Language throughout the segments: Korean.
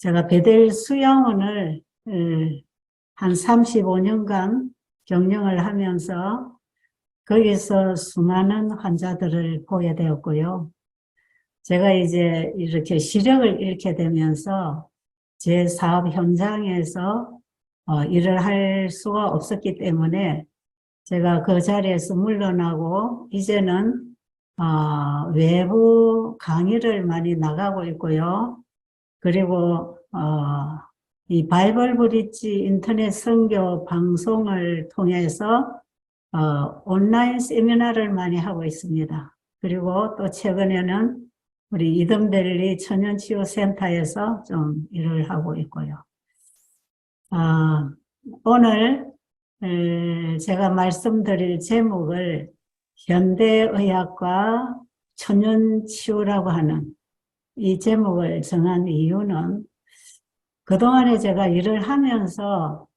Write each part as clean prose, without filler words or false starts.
제가 베델 수양원을 한 35년간 경영을 하면서 거기서 수많은 환자들을 보게 되었고요. 제가 이제 이렇게 시력을 잃게 되면서 제 사업 현장에서 일을 할 수가 없었기 때문에 제가 그 자리에서 물러나고 이제는 외부 강의를 많이 나가고 있고요. 그리고 이 바이블 브릿지 인터넷 선교 방송을 통해서 온라인 세미나를 많이 하고 있습니다. 그리고 또 최근에는 우리 이든밸리 천연치유센터에서 좀 일을 하고 있고요. 오늘 제가 말씀드릴 제목을 현대의학과 천연치유라고 하는 이 제목을 정한 이유는 그동안에 제가 일을 하면서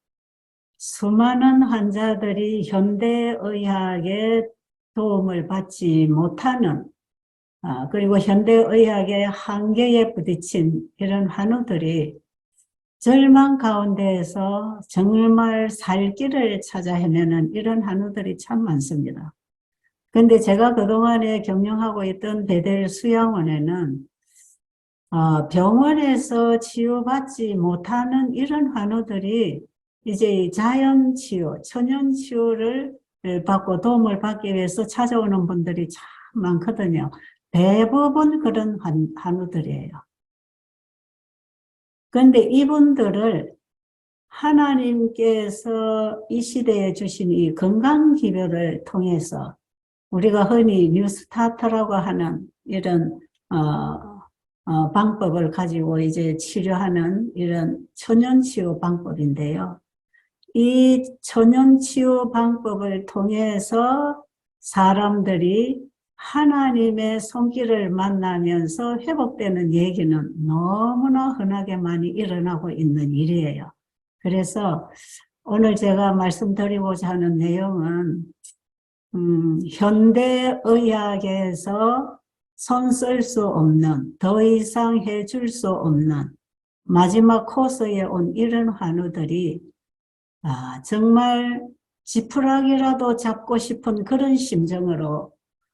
수많은 환자들이 현대의학의 도움을 받지 못하는 그리고 현대의학의 한계에 부딪힌 이런 환우들이 절망 가운데에서 정말 살 길을 찾아 헤매는 이런 환우들이 참 많습니다. 그런데 제가 그동안에 경영하고 있던 베델 수양원에는 병원에서 치유받지 못하는 이런 환우들이 이제 자연치유, 천연치유를 받고 도움을 받기 위해서 찾아오는 분들이 참 많거든요. 대부분 그런 환우들이에요. 그런데 이분들을 하나님께서 이 시대에 주신 이 건강기별을 통해서 우리가 흔히 뉴스타트라고 하는 이런 방법을 가지고 이제 치료하는 이런 천연치유 방법인데요. 이 천연치유 방법을 통해서 사람들이 하나님의 손길을 만나면서 회복되는 얘기는 너무나 흔하게 많이 일어나고 있는 일이에요. 그래서 오늘 제가 말씀드리고자 하는 내용은 현대의학에서 손 쓸 수 없는, 더 이상 해줄 수 없는 마지막 코스에 온 이런 환우들이 정말 지푸라기라도 잡고 싶은 그런 심정으로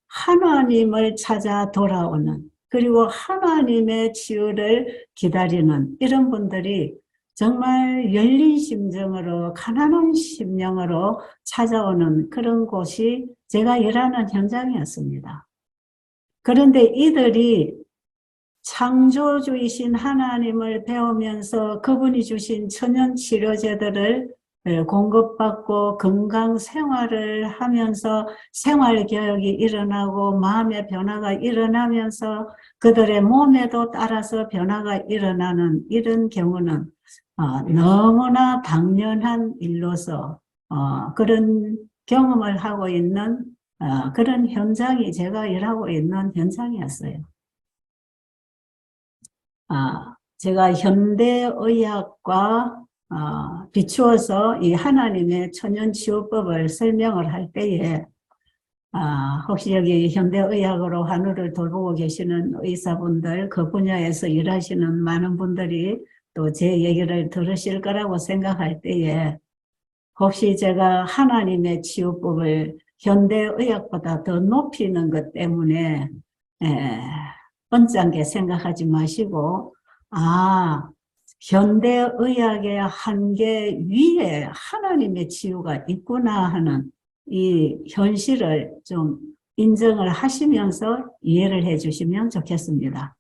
하나님을 찾아 돌아오는, 그리고 하나님의 치유를 기다리는 이런 분들이 정말 열린 심정으로 가난한 심령으로 찾아오는 그런 곳이 제가 일하는 현장이었습니다. 그런데 이들이 창조주이신 하나님을 배우면서 그분이 주신 천연치료제들을 공급받고 건강 생활을 하면서 생활개혁이 일어나고 마음의 변화가 일어나면서 그들의 몸에도 따라서 변화가 일어나는 이런 경우는 너무나 당연한 일로서 그런 경험을 하고 있는 그런 현장이 제가 일하고 있는 현장이었어요. 제가 현대의학과 비추어서 이 하나님의 천연치유법을 설명을 할 때에 혹시 여기 현대의학으로 환우를 돌보고 계시는 의사분들, 그 분야에서 일하시는 많은 분들이 또 제 얘기를 들으실 거라고 생각할 때에 혹시 제가 하나님의 치유법을 현대의학보다 더 높이는 것 때문에 언짢게 생각하지 마시고 현대의학의 한계 위에 하나님의 치유가 있구나 하는 이 현실을 좀 인정을 하시면서 이해를 해 주시면 좋겠습니다.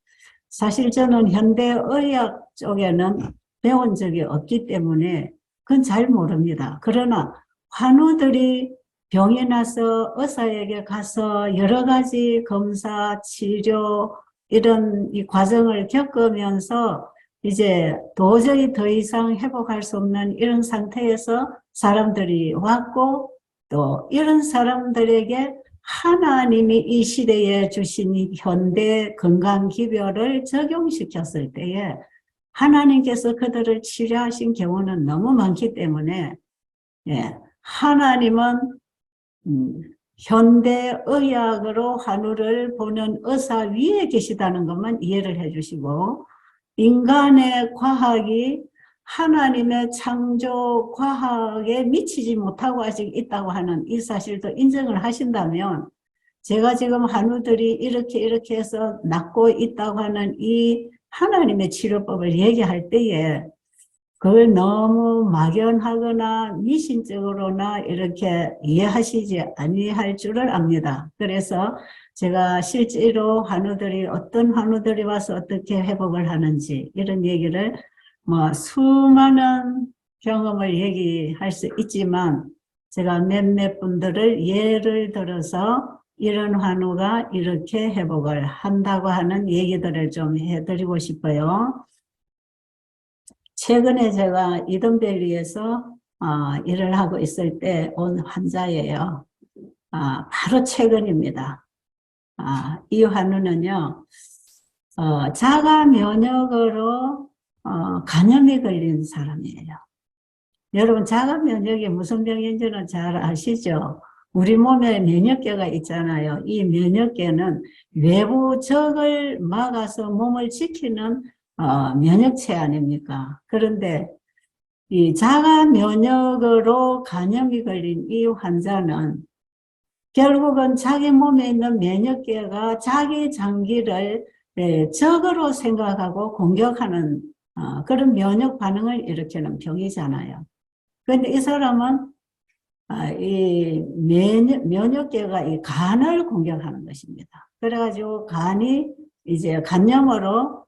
사실 저는 현대의학 쪽에는 배운 적이 없기 때문에 그건 잘 모릅니다. 그러나 환우들이 병이 나서 의사에게 가서 여러 가지 검사, 치료 이런 이 과정을 겪으면서 이제 도저히 더 이상 회복할 수 없는 이런 상태에서 사람들이 왔고 또 이런 사람들에게 하나님이 이 시대에 주신 이 현대 건강기별을 적용시켰을 때에 하나님께서 그들을 치료하신 경우는 너무 많기 때문에 하나님은 현대의학으로 환우를 보는 의사 위에 계시다는 것만 이해를 해 주시고 인간의 과학이 하나님의 창조 과학에 미치지 못하고 아직 있다고 하는 이 사실도 인정을 하신다면 제가 지금 한우들이 이렇게 해서 낫고 있다고 하는 이 하나님의 치료법을 얘기할 때에 그걸 너무 막연하거나 미신적으로나 이렇게 이해하시지 아니할 줄을 압니다. 그래서 제가 실제로 한우들이 어떤 한우들이 와서 어떻게 회복을 하는지 이런 얘기를 뭐 수많은 경험을 얘기할 수 있지만 제가 몇몇 분들을 예를 들어서 이런 한우가 이렇게 회복을 한다고 하는 얘기들을 좀 해드리고 싶어요. 최근에 제가 이든밸리에서 일을 하고 있을 때 온 환자예요. 바로 최근입니다. 이 환우는요, 자가 면역으로 간염이 걸린 사람이에요. 여러분, 자가 면역이 무슨 병인지는 잘 아시죠? 우리 몸에 면역계가 있잖아요. 이 면역계는 외부 적을 막아서 몸을 지키는 면역체 아닙니까? 그런데 이 자가 면역으로 간염이 걸린 이 환자는 결국은 자기 몸에 있는 면역계가 자기 장기를 적으로 생각하고 공격하는 그런 면역 반응을 일으키는 병이잖아요. 그런데 이 사람은 이 면역계가 이 간을 공격하는 것입니다. 그래가지고 간이 이제 간염으로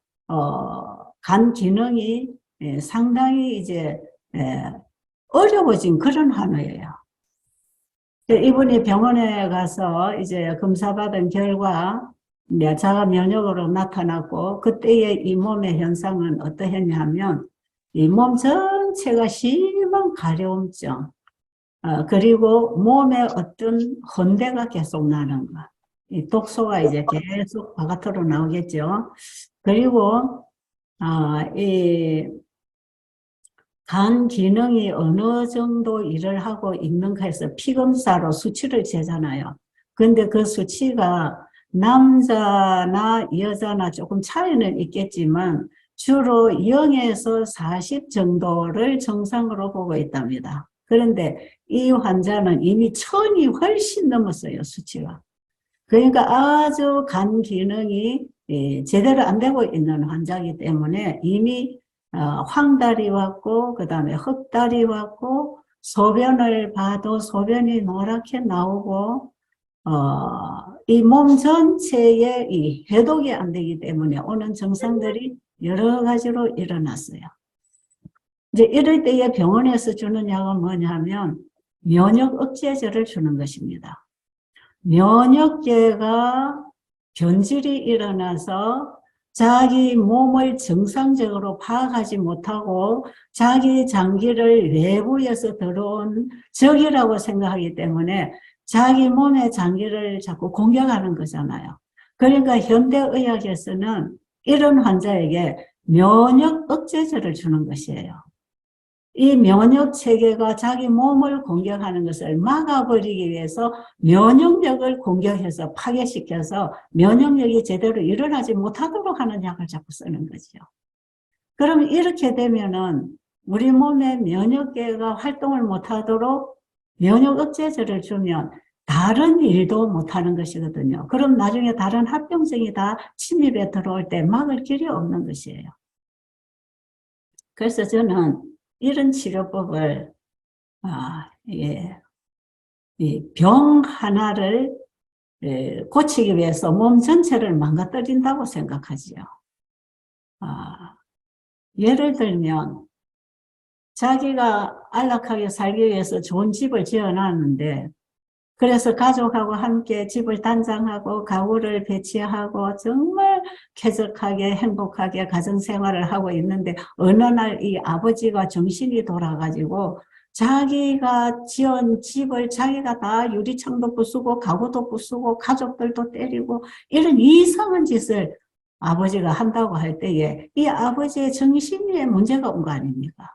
간 기능이 상당히 이제 어려워진 그런 환우예요. 이분이 병원에 가서 이제 검사받은 결과 자가 면역으로 나타났고 그때의 이 몸의 현상은 어떠했냐면 이 몸 전체가 심한 가려움증 그리고 몸에 어떤 헌대가 계속 나는 것. 이 독소가 이제 계속 바깥으로 나오겠죠. 그리고 이 간 기능이 어느 정도 일을 하고 있는가 해서 피검사로 수치를 재잖아요. 근데 그 수치가 남자나 여자나 조금 차이는 있겠지만 주로 0에서 40 정도를 정상으로 보고 있답니다. 그런데 이 환자는 이미 1000이 훨씬 넘었어요, 수치가. 그러니까 아주 간 기능이 제대로 안 되고 있는 환자이기 때문에 이미 황달이 왔고 그 다음에 흑달이 왔고 소변을 봐도 소변이 노랗게 나오고 이 몸 전체에 이 해독이 안 되기 때문에 오는 증상들이 여러 가지로 일어났어요. 이제 이럴 때에 병원에서 주는 약은 뭐냐면 면역 억제제를 주는 것입니다. 면역계가 변질이 일어나서 자기 몸을 정상적으로 파악하지 못하고 자기 장기를 외부에서 들어온 적이라고 생각하기 때문에 자기 몸의 장기를 자꾸 공격하는 거잖아요. 그러니까 현대의학에서는 이런 환자에게 면역 억제제를 주는 것이에요. 이 면역 체계가 자기 몸을 공격하는 것을 막아버리기 위해서 면역력을 공격해서 파괴시켜서 면역력이 제대로 일어나지 못하도록 하는 약을 자꾸 쓰는 거죠. 그럼 이렇게 되면은 우리 몸의 면역계가 활동을 못하도록 면역 억제제를 주면 다른 일도 못하는 것이거든요. 그럼 나중에 다른 합병증이 다 침입에 들어올 때 막을 길이 없는 것이에요. 그래서 저는 이런 치료법을 이 병 하나를 고치기 위해서 몸 전체를 망가뜨린다고 생각하지요. 예를 들면 자기가 안락하게 살기 위해서 좋은 집을 지어놨는데 그래서 가족하고 함께 집을 단장하고 가구를 배치하고 정말 쾌적하게 행복하게 가정생활을 하고 있는데 어느 날 이 아버지가 정신이 돌아가지고 자기가 지은 집을 자기가 다 유리창도 부수고 가구도 부수고 가족들도 때리고 이런 이상한 짓을 아버지가 한다고 할 때에 이 아버지의 정신에 문제가 온 거 아닙니까?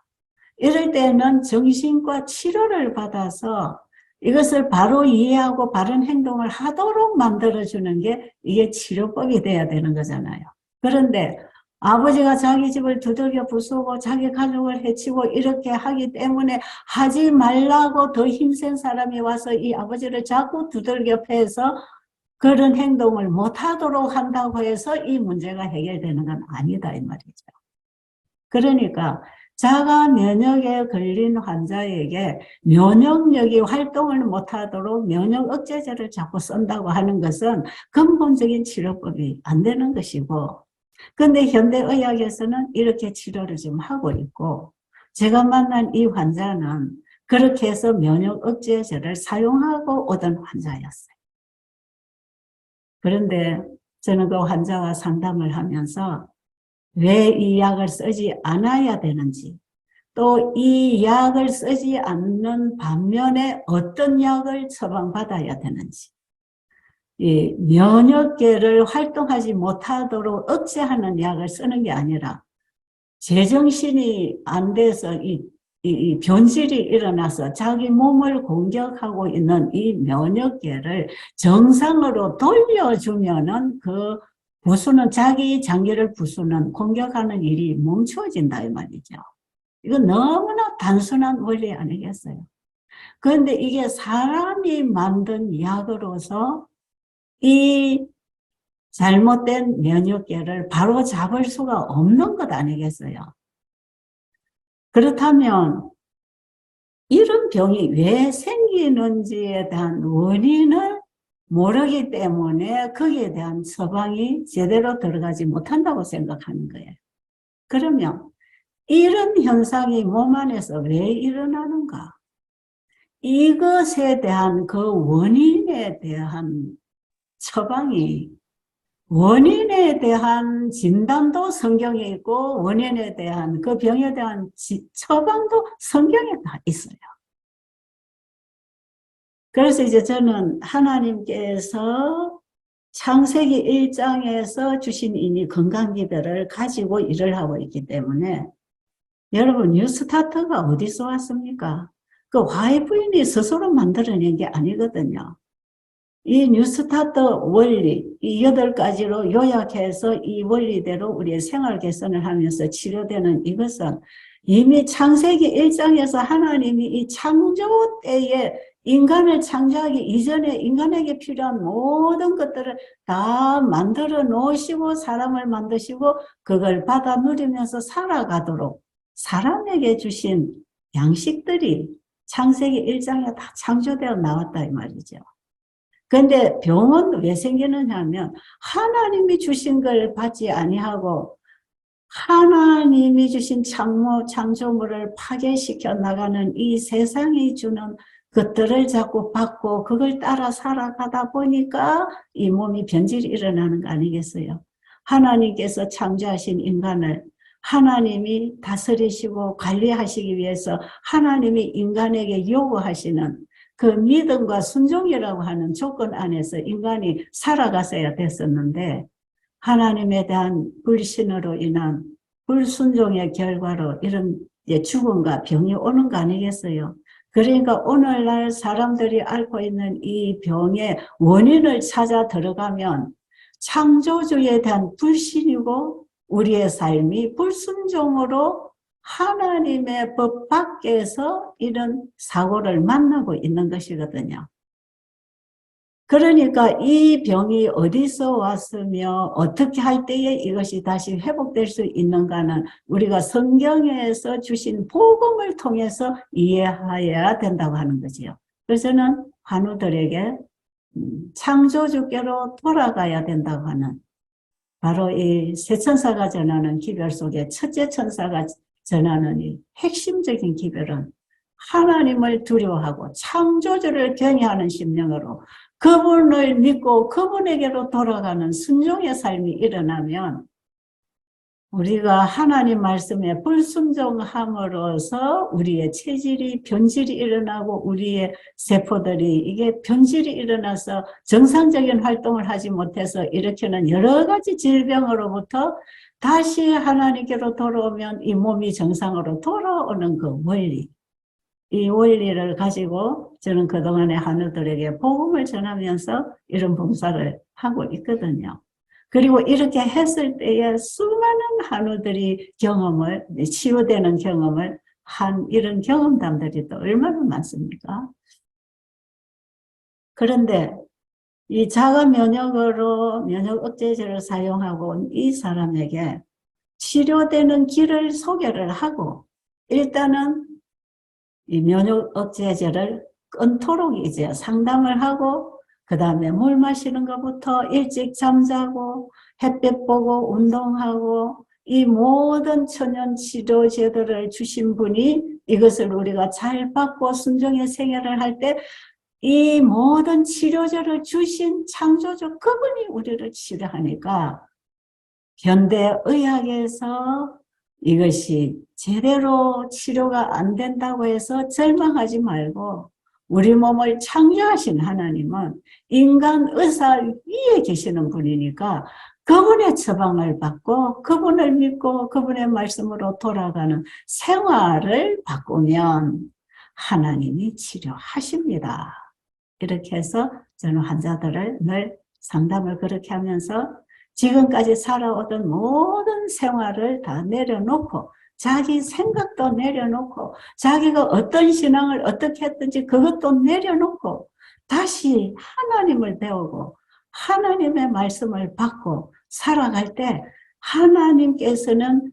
이럴 때는 정신과 치료를 받아서 이것을 바로 이해하고 바른 행동을 하도록 만들어주는 게 이게 치료법이 돼야 되는 거잖아요. 그런데 아버지가 자기 집을 두들겨 부수고 자기 가족을 해치고 이렇게 하기 때문에 하지 말라고 더 힘센 사람이 와서 이 아버지를 자꾸 두들겨 패서 그런 행동을 못하도록 한다고 해서 이 문제가 해결되는 건 아니다 이 말이죠. 그러니까 자가 면역에 걸린 환자에게 면역력이 활동을 못하도록 면역 억제제를 자꾸 쓴다고 하는 것은 근본적인 치료법이 안 되는 것이고, 근데 현대의학에서는 이렇게 치료를 지금 하고 있고, 제가 만난 이 환자는 그렇게 해서 면역 억제제를 사용하고 오던 환자였어요. 그런데 저는 그 환자와 상담을 하면서 왜 이 약을 쓰지 않아야 되는지, 또 이 약을 쓰지 않는 반면에 어떤 약을 처방받아야 되는지, 이 면역계를 활동하지 못하도록 억제하는 약을 쓰는 게 아니라 제정신이 안 돼서 이 변질이 일어나서 자기 몸을 공격하고 있는 이 면역계를 정상으로 돌려주면은 그 부수는 자기 장기를 부수는 공격하는 일이 멈춰진다 이 말이죠. 이건 너무나 단순한 원리 아니겠어요? 그런데 이게 사람이 만든 약으로서 이 잘못된 면역계를 바로 잡을 수가 없는 것 아니겠어요? 그렇다면 이런 병이 왜 생기는지에 대한 원인을 모르기 때문에 거기에 대한 처방이 제대로 들어가지 못한다고 생각하는 거예요. 그러면 이런 현상이 몸 안에서 왜 일어나는가? 이것에 대한 그 원인에 대한 처방이, 원인에 대한 진단도 성경에 있고 원인에 대한 그 병에 대한 처방도 성경에 다 있어요. 그래서 이제 저는 하나님께서 창세기 1장에서 주신 이미 건강기별을 가지고 일을 하고 있기 때문에, 여러분 뉴스타트가 어디서 왔습니까? 그 화해 부인이 스스로 만들어낸 게 아니거든요. 이 뉴스타트 원리, 이 8가지로 요약해서 이 원리대로 우리의 생활 개선을 하면서 치료되는 이것은 이미 창세기 1장에서 하나님이 이 창조 때에 인간을 창조하기 이전에 인간에게 필요한 모든 것들을 다 만들어 놓으시고 사람을 만드시고 그걸 받아 누리면서 살아가도록 사람에게 주신 양식들이 창세기 1장에 다 창조되어 나왔다 이 말이죠. 그런데 병은 왜 생기느냐 하면 하나님이 주신 걸 받지 아니하고 하나님이 주신 창조물을 파괴시켜 나가는 이 세상이 주는 것들을 자꾸 받고 그걸 따라 살아가다 보니까 이 몸이 변질이 일어나는 거 아니겠어요? 하나님께서 창조하신 인간을 하나님이 다스리시고 관리하시기 위해서 하나님이 인간에게 요구하시는 그 믿음과 순종이라고 하는 조건 안에서 인간이 살아갔어야 됐었는데, 하나님에 대한 불신으로 인한 불순종의 결과로 이런 죽음과 병이 오는 거 아니겠어요? 그러니까 오늘날 사람들이 앓고 있는 이 병의 원인을 찾아 들어가면 창조주에 대한 불신이고 우리의 삶이 불순종으로 하나님의 법 밖에서 이런 사고를 만나고 있는 것이거든요. 그러니까 이 병이 어디서 왔으며 어떻게 할 때에 이것이 다시 회복될 수 있는가는 우리가 성경에서 주신 복음을 통해서 이해해야 된다고 하는 거지요. 그래서 저는 환우들에게 창조주께로 돌아가야 된다고 하는, 바로 이 새 천사가 전하는 기별 속에 첫째 천사가 전하는 이 핵심적인 기별은 하나님을 두려워하고 창조주를 경외하는 심령으로 그분을 믿고 그분에게로 돌아가는 순종의 삶이 일어나면 우리가 하나님 말씀에 불순종함으로써 우리의 체질이 변질이 일어나고 우리의 세포들이 이게 변질이 일어나서 정상적인 활동을 하지 못해서 일으키는 여러 가지 질병으로부터 다시 하나님께로 돌아오면 이 몸이 정상으로 돌아오는 그 원리, 이 원리를 가지고 저는 그동안에 환우들에게 복음을 전하면서 이런 봉사를 하고 있거든요. 그리고 이렇게 했을 때에 수많은 한우들이 치유되는 경험을 한 이런 경험담들이 또 얼마나 많습니까? 그런데 이 자가 면역으로 면역 억제제를 사용하고 온 이 사람에게 치료되는 길을 소개를 하고 일단은 이 면역 억제제를 끊도록 이제 상담을 하고 그 다음에 물 마시는 것부터 일찍 잠자고 햇빛 보고 운동하고 이 모든 천연 치료제들을 주신 분이 이것을 우리가 잘 받고 순종의 생활을 할 때 이 모든 치료제를 주신 창조주 그분이 우리를 치료하니까 현대의학에서 이것이 제대로 치료가 안 된다고 해서 절망하지 말고 우리 몸을 창조하신 하나님은 인간 의사 위에 계시는 분이니까 그분의 처방을 받고 그분을 믿고 그분의 말씀으로 돌아가는 생활을 바꾸면 하나님이 치료하십니다. 이렇게 해서 저는 환자들을 늘 상담을 그렇게 하면서 지금까지 살아오던 모든 생활을 다 내려놓고 자기 생각도 내려놓고 자기가 어떤 신앙을 어떻게 했든지 그것도 내려놓고 다시 하나님을 배우고 하나님의 말씀을 받고 살아갈 때 하나님께서는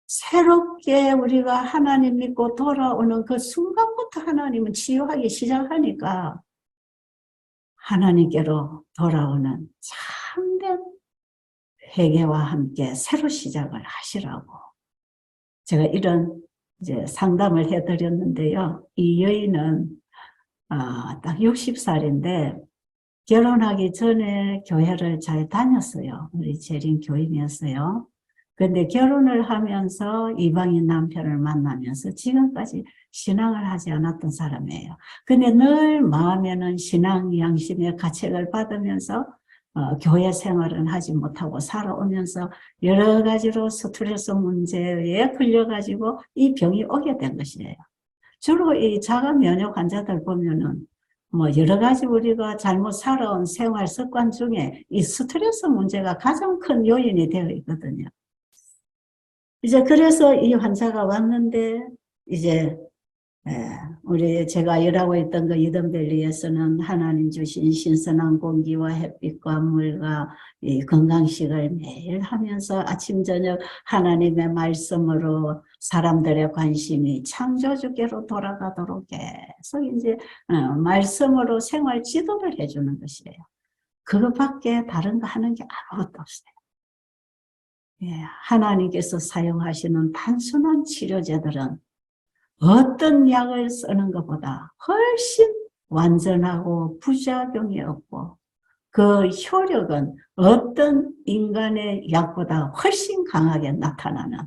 새롭게 우리가 하나님 믿고 돌아오는 그 순간부터 하나님은 치유하기 시작하니까 하나님께로 돌아오는 참된 회개와 함께 새로 시작을 하시라고 제가 이런 이제 상담을 해드렸는데요. 이 여인은 딱 60살인데 결혼하기 전에 교회를 잘 다녔어요. 우리 재림 교인이었어요. 근데 결혼을 하면서 이방인 남편을 만나면서 지금까지 신앙을 하지 않았던 사람이에요. 근데 늘 마음에는 신앙 양심의 가책을 받으면서 교회 생활은 하지 못하고 살아오면서 여러 가지로 스트레스 문제에 걸려가지고 이 병이 오게 된 것이에요. 주로 이 자가 면역 환자들 보면은 뭐 여러 가지 우리가 잘못 살아온 생활 습관 중에 이 스트레스 문제가 가장 큰 요인이 되어 있거든요. 이제 그래서 이 환자가 왔는데 이제 우리 제가 일하고 있던 그 이든밸리에서는 하나님 주신 신선한 공기와 햇빛과 물과 이 건강식을 매일 하면서 아침 저녁 하나님의 말씀으로 사람들의 관심이 창조주께로 돌아가도록 계속 이제 말씀으로 생활 지도를 해주는 것이에요. 그것밖에 다른 거 하는 게 아무것도 없어요. 예, 하나님께서 사용하시는 단순한 치료제들은 어떤 약을 쓰는 것보다 훨씬 완전하고 부작용이 없고 그 효력은 어떤 인간의 약보다 훨씬 강하게 나타나는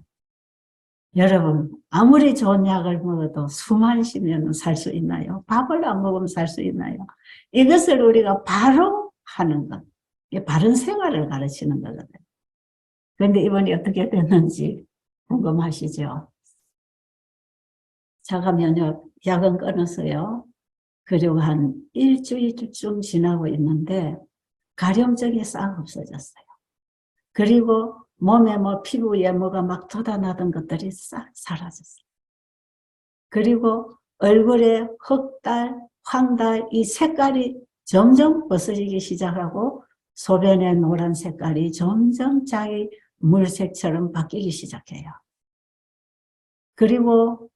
여러분 아무리 좋은 약을 먹어도 숨만 쉬면 살 수 있나요? 밥을 안 먹으면 살 수 있나요? 이것을 우리가 바로 하는 것 바른 생활을 가르치는 거거든요. 그런데 이번에 어떻게 됐는지 궁금하시죠? 자가 면역 약은 끊었어요. 그리고 한 일주일쯤 지나고 있는데 가려움증이 싹 없어졌어요. 그리고 몸에 뭐 피부에 뭐가 막 돋아나던 것들이 싹 사라졌어요. 그리고 얼굴에 흑달, 황달 이 색깔이 점점 벗어지기 시작하고 소변의 노란 색깔이 점점 자기 물색처럼 바뀌기 시작해요. 그리고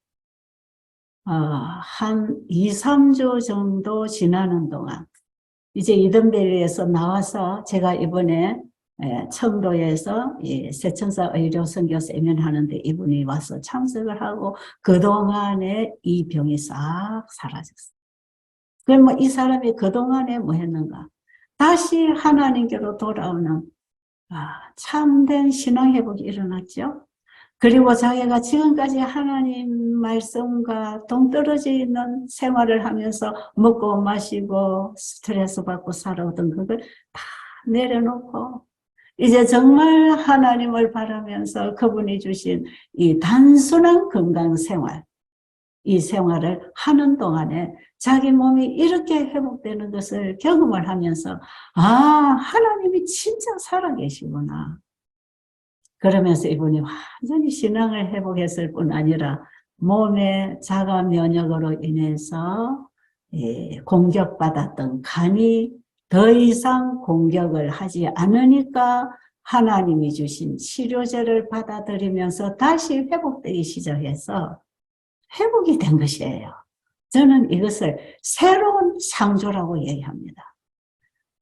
한 2, 3주 정도 지나는 동안 이제 이든밸리에서 나와서 제가 이번에 청도에서 세천사 의료 선교 세미나 하는데 이분이 와서 참석을 하고 그동안에 이 병이 싹 사라졌어요. 그럼 뭐 이 사람이 그동안에 뭐 했는가? 다시 하나님께로 돌아오는 참된 신앙 회복이 일어났죠. 그리고 자기가 지금까지 하나님 말씀과 동떨어져 있는 생활을 하면서 먹고 마시고 스트레스 받고 살아오던 그걸 다 내려놓고 이제 정말 하나님을 바라면서 그분이 주신 이 단순한 건강 생활 이 생활을 하는 동안에 자기 몸이 이렇게 회복되는 것을 경험을 하면서 아, 하나님이 진짜 살아계시구나. 그러면서 이분이 완전히 신앙을 회복했을 뿐 아니라 몸의 자가 면역으로 인해서 공격받았던 간이 더 이상 공격을 하지 않으니까 하나님이 주신 치료제를 받아들이면서 다시 회복되기 시작해서 회복이 된 것이에요. 저는 이것을 새로운 창조라고 얘기합니다.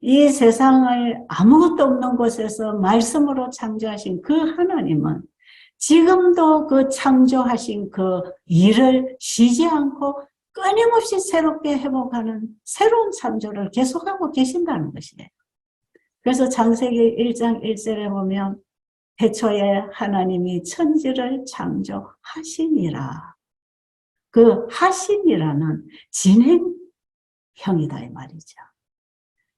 이 세상을 아무것도 없는 곳에서 말씀으로 창조하신 그 하나님은 지금도 그 창조하신 그 일을 쉬지 않고 끊임없이 새롭게 회복하는 새로운 창조를 계속하고 계신다는 것이에요. 그래서 창세기 1장 1절에 보면 태초에 하나님이 천지를 창조하시니라. 그 하시니라는 진행형이다 이 말이죠.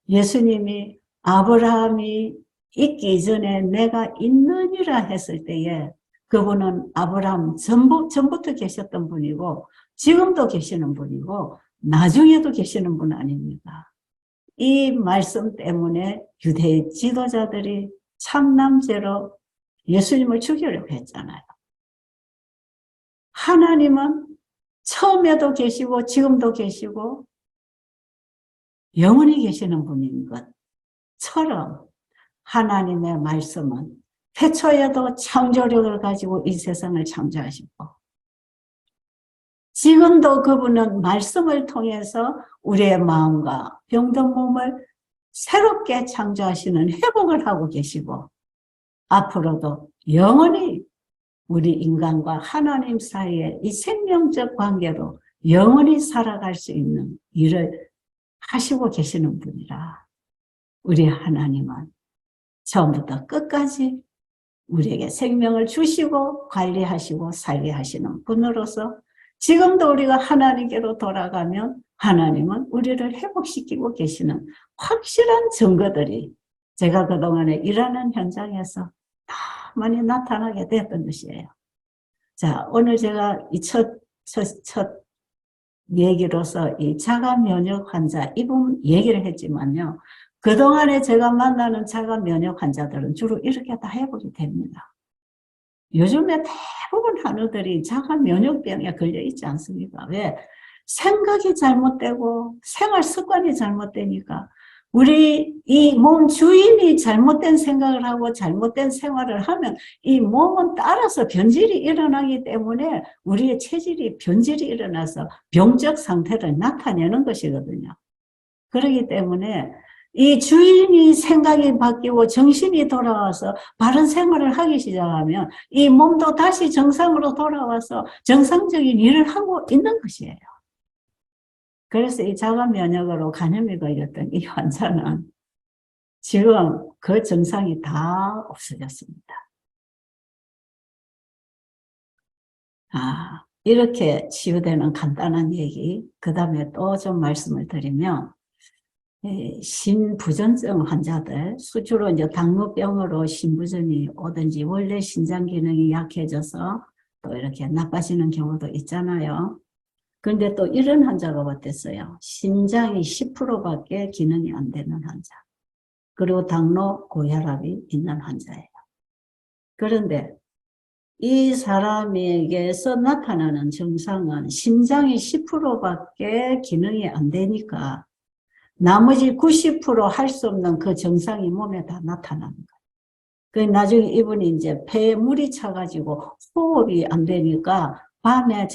예수님이 아브라함이 있기 전에 내가 있느니라 했을 때에 그분은 아브라함 전부터 계셨던 분이고 지금도 계시는 분이고 나중에도 계시는 분 아닙니까? 이 말씀 때문에 유대 지도자들이 참남죄로 예수님을 죽이려고 했잖아요. 하나님은 처음에도 계시고 지금도 계시고 영원히 계시는 분인 것처럼 하나님의 말씀은 태초에도 창조력을 가지고 이 세상을 창조하시고 지금도 그분은 말씀을 통해서 우리의 마음과 병든 몸을 새롭게 창조하시는 회복을 하고 계시고 앞으로도 영원히 우리 인간과 하나님 사이에 이 생명적 관계로 영원히 살아갈 수 있는 일을 하시고 계시는 분이라 우리 하나님은 처음부터 끝까지 우리에게 생명을 주시고 관리하시고 살게 하시는 분으로서 지금도 우리가 하나님께로 돌아가면 하나님은 우리를 회복시키고 계시는 확실한 증거들이 제가 그동안에 일하는 현장에서 다 많이 나타나게 됐던 것이에요. 자, 오늘 제가 이 첫 얘기로서 이 자가 면역 환자 이 부분 얘기를 했지만요. 그동안에 제가 만나는 자가 면역 환자들은 주로 이렇게 다 회복이 됩니다. 요즘에 대부분 한우들이 자가 면역병에 걸려 있지 않습니까? 왜? 생각이 잘못되고 생활 습관이 잘못되니까 우리 이 몸 주인이 잘못된 생각을 하고 잘못된 생활을 하면 이 몸은 따라서 변질이 일어나기 때문에 우리의 체질이 변질이 일어나서 병적 상태를 나타내는 것이거든요. 그렇기 때문에 이 주인이 생각이 바뀌고 정신이 돌아와서 바른 생활을 하기 시작하면 이 몸도 다시 정상으로 돌아와서 정상적인 일을 하고 있는 것이에요. 그래서 이 자가 면역으로 감염이 걸렸던 이 환자는 지금 그 증상이 다 없어졌습니다. 이렇게 치유되는 간단한 얘기, 그 다음에 또 좀 말씀을 드리면, 신부전증 환자들, 수주로 이제 당뇨병으로 신부전이 오든지 원래 신장 기능이 약해져서 또 이렇게 나빠지는 경우도 있잖아요. 그런데 또 이런 환자가 어땠어요? 신장이 10%밖에 기능이 안 되는 환자. 그리고 당뇨, 고혈압이 있는 환자예요. 그런데 이 사람에게서 나타나는 증상은 심장이 10%밖에 기능이 안 되니까 나머지 90% 할 수 없는 그 증상이 몸에 다 나타나는 거예요. 그 나중에 이분이 이제 폐에 물이 차가지고 호흡이 안 되니까 밤에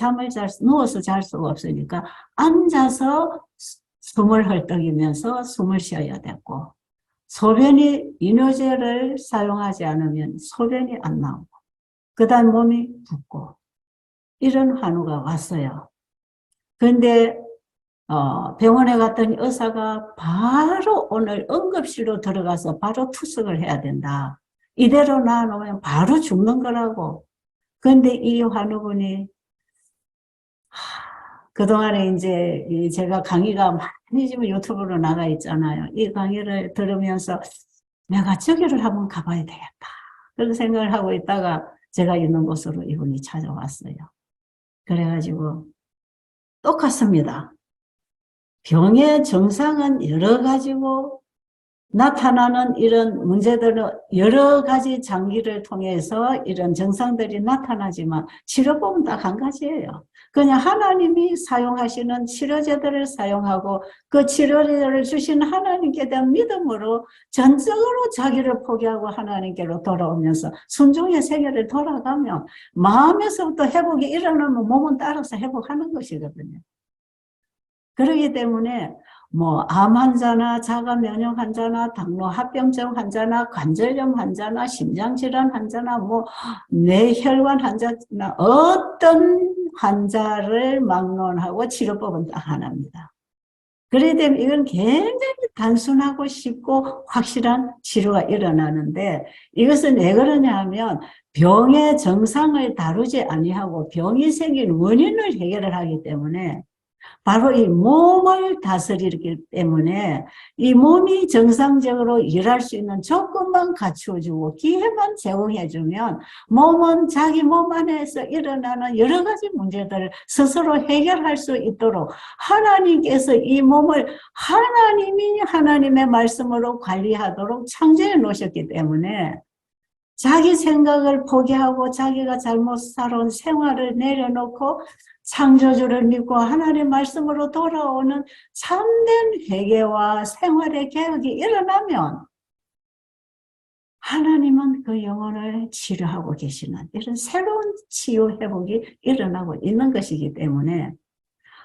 누워서 잘 수가 없으니까 앉아서 숨을 헐떡이면서 숨을 쉬어야 됐고 소변이 이뇨제를 사용하지 않으면 소변이 안 나오고 그 다음 몸이 붓고 이런 환우가 왔어요. 그런데 병원에 갔더니 의사가 바로 오늘 응급실로 들어가서 바로 투석을 해야 된다. 이대로 놔놓으면 바로 죽는 거라고. 그런데 이 환우분이 그동안에 이제 제가 강의가 많이 지금 유튜브로 나가 있잖아요. 이 강의를 들으면서 내가 저기를 한번 가봐야 되겠다. 그런 생각을 하고 있다가 제가 있는 곳으로 이분이 찾아왔어요. 그래가지고 똑같습니다. 병의 증상은 여러 가지고 나타나는 이런 문제들은 여러 가지 장기를 통해서 이런 증상들이 나타나지만 치료법은 딱 한 가지예요. 그냥 하나님이 사용하시는 치료제들을 사용하고 그 치료제를 주신 하나님께 대한 믿음으로 전적으로 자기를 포기하고 하나님께로 돌아오면서 순종의 세계를 돌아가면 마음에서부터 회복이 일어나면 몸은 따라서 회복하는 것이거든요. 그렇기 때문에 뭐 암 환자나 자가 면역 환자나 당뇨 합병증 환자나 관절염 환자나 심장질환 환자나 뭐 뇌혈관 환자나 어떤 환자를 막론하고 치료법은 딱 하나입니다. 그렇기 때문에 이건 굉장히 단순하고 쉽고 확실한 치료가 일어나는데 이것은 왜 그러냐 하면 병의 정상을 다루지 아니하고 병이 생긴 원인을 해결을 하기 때문에 바로 이 몸을 다스리기 때문에 이 몸이 정상적으로 일할 수 있는 조건만 갖추어주고 기회만 제공해주면 몸은 자기 몸 안에서 일어나는 여러 가지 문제들을 스스로 해결할 수 있도록 하나님께서 이 몸을 하나님이 하나님의 말씀으로 관리하도록 창조해 놓으셨기 때문에 자기 생각을 포기하고 자기가 잘못 살아온 생활을 내려놓고 창조주를 믿고 하나님의 말씀으로 돌아오는 참된 회개와 생활의 개혁이 일어나면 하나님은 그 영혼을 치료하고 계시는 이런 새로운 치유 회복이 일어나고 있는 것이기 때문에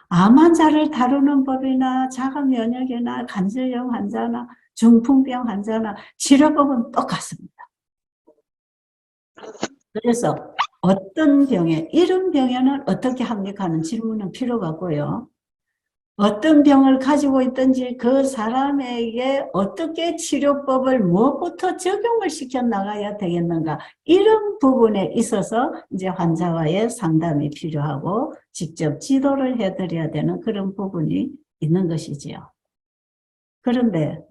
암 환자를 다루는 법이나 자가 면역이나 관절염 환자나 중풍병 환자나 치료법은 똑같습니다. 그래서 어떤 병에, 이런 병에는 어떻게 합니까 하는 질문은 필요가 없고요. 어떤 병을 가지고 있든지 그 사람에게 어떻게 치료법을 무엇부터 적용을 시켜 나가야 되겠는가 이런 부분에 있어서 이제 환자와의 상담이 필요하고 직접 지도를 해드려야 되는 그런 부분이 있는 것이지요. 그런데